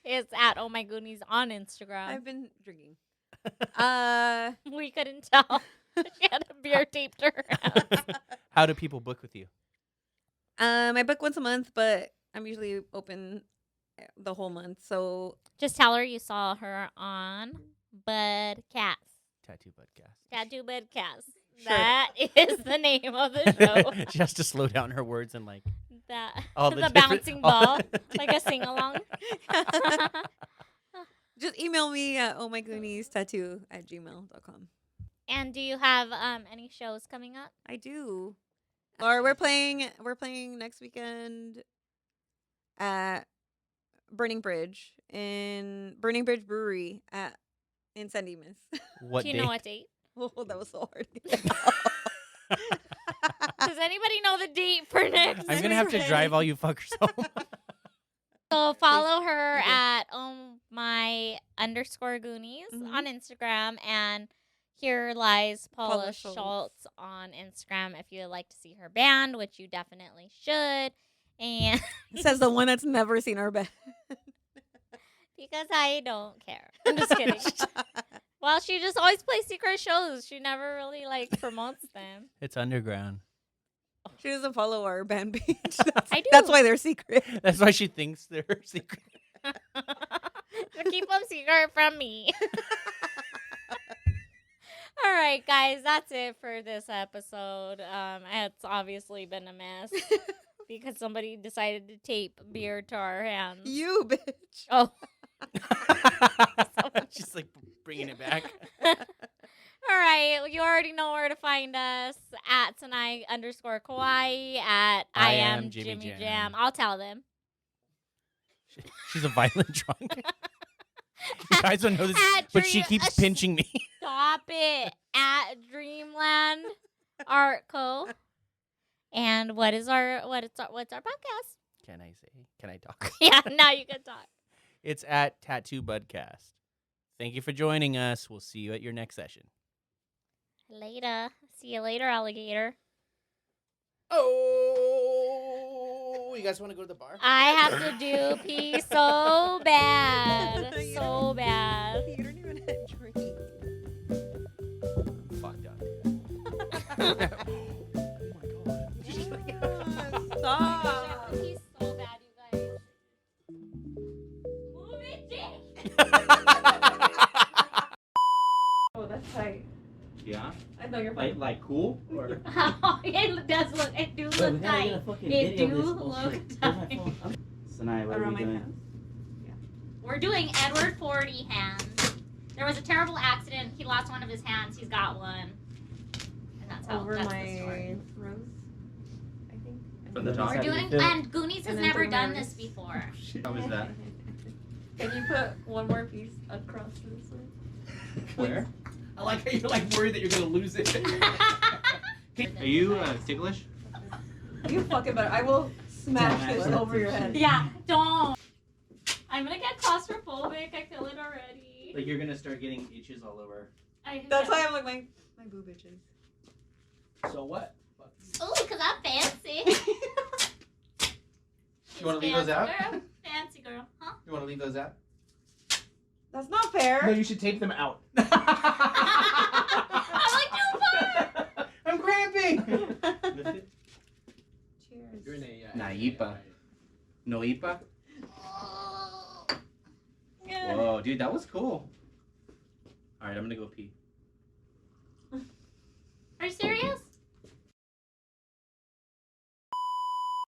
Speaker 2: It's at Oh My Goonies on Instagram.
Speaker 3: I've been drinking.
Speaker 2: We couldn't tell. She had a beer taped to her hands.
Speaker 1: How do people book with you?
Speaker 3: I book once a month, but I'm usually open the whole month. So
Speaker 2: Just tell her you saw her on Budcast.
Speaker 1: Tattoo Budcast.
Speaker 2: Tattoo Budcast.
Speaker 3: Sure.
Speaker 2: That is the name of the show.
Speaker 1: She has to slow down her words and like
Speaker 2: That
Speaker 1: all
Speaker 2: the
Speaker 1: the different-
Speaker 2: bouncing
Speaker 1: all-
Speaker 2: ball, like a sing along.
Speaker 3: just email me at ohmygooniestattoo@gmail.com.
Speaker 2: And do you have any shows coming up?
Speaker 3: I do. Or we're playing next weekend at Burning Bridge Brewery in San Dimas.
Speaker 1: What
Speaker 2: Do you
Speaker 1: day?
Speaker 2: know what date?
Speaker 3: Oh, that was so hard.
Speaker 2: Does anybody know the date for next?
Speaker 1: I'm gonna have to drive all you fuckers home.
Speaker 2: So follow her
Speaker 3: Okay.
Speaker 2: at @my_Goonies
Speaker 3: Mhm.
Speaker 2: on Instagram, and here lies Paula
Speaker 3: Paula Schultz.
Speaker 2: Schultz on Instagram if you would like to see her band, which you definitely should. And
Speaker 3: Says the one that's never seen our bed.
Speaker 2: because I don't care. I'm just kidding. Well, she just always plays secret shows. She never really like promotes them.
Speaker 1: It's underground.
Speaker 3: She doesn't follow our band page.
Speaker 2: I do.
Speaker 3: That's why they're secret.
Speaker 1: That's why she thinks they're secret.
Speaker 2: So keep them secret from me. All right, guys, that's it for this episode. It's obviously been a mess because somebody decided to tape beer to our hands.
Speaker 3: You bitch.
Speaker 2: Oh,
Speaker 1: She's like bringing it back.
Speaker 2: all right. You already know where to find us at Tanai_Kawaii at I am Jimmy Jam. I'll tell them.
Speaker 1: She's a violent drunk. You guys don't know this,
Speaker 2: At
Speaker 1: but she
Speaker 2: Dream-
Speaker 1: keeps pinching me.
Speaker 2: Stop it at Dreamland Art Co. And what's our podcast?
Speaker 1: Can I talk?
Speaker 2: Yeah, now you can talk.
Speaker 1: It's at Tattoo Budcast. Thank you for joining us. We'll see you at your next session.
Speaker 2: Later. See you later, alligator.
Speaker 1: Oh, you guys want to go to the bar?
Speaker 2: I have to do pee so bad. So bad.
Speaker 3: You don't even drink.
Speaker 1: Fucked up.
Speaker 3: Stop.
Speaker 2: Pee so bad, you guys. Move it, Jake.
Speaker 3: Oh, that's tight.
Speaker 4: Yeah?
Speaker 3: I know you're fine.
Speaker 4: Like cool? Or
Speaker 2: It does look. It do look tight. It do look tight.
Speaker 4: So now what are
Speaker 3: Around
Speaker 4: we
Speaker 3: my
Speaker 4: doing?
Speaker 3: pants.
Speaker 2: We're doing Edward 40 hands. There was a terrible accident. He lost one of his hands. He's got one. And that's how
Speaker 3: Over
Speaker 2: that's
Speaker 3: my
Speaker 2: the story.
Speaker 3: rose, I think.
Speaker 4: From the
Speaker 3: And
Speaker 4: top?
Speaker 2: We're
Speaker 4: How do you
Speaker 2: doing,
Speaker 4: feel?
Speaker 2: and Goonies has
Speaker 3: And then
Speaker 2: never
Speaker 3: through my
Speaker 2: done this
Speaker 3: wrist.
Speaker 2: before.
Speaker 4: How was that?
Speaker 3: Can you put one more piece across this way?
Speaker 4: Where?
Speaker 1: I like how you're like worried that you're gonna lose it.
Speaker 4: Are you ticklish?
Speaker 3: You fucking better. I will smash this over your head.
Speaker 2: Yeah, don't. I'm gonna get claustrophobic. I feel it already.
Speaker 4: Like you're gonna start getting itches all over.
Speaker 3: That's why I'm like my boob itches.
Speaker 1: So what?
Speaker 2: Oh, because I'm fancy.
Speaker 1: You want to leave those out?
Speaker 2: Girl. Fancy girl, huh?
Speaker 1: You want to leave those out?
Speaker 3: That's not fair.
Speaker 1: No, you should tape them out.
Speaker 2: I'm like, too far.
Speaker 1: I'm cramping.
Speaker 3: Cheers.
Speaker 5: You're in a
Speaker 1: Naipa. Noipa?
Speaker 2: Oh.
Speaker 1: Whoa, dude, that was cool. All right, I'm gonna go pee.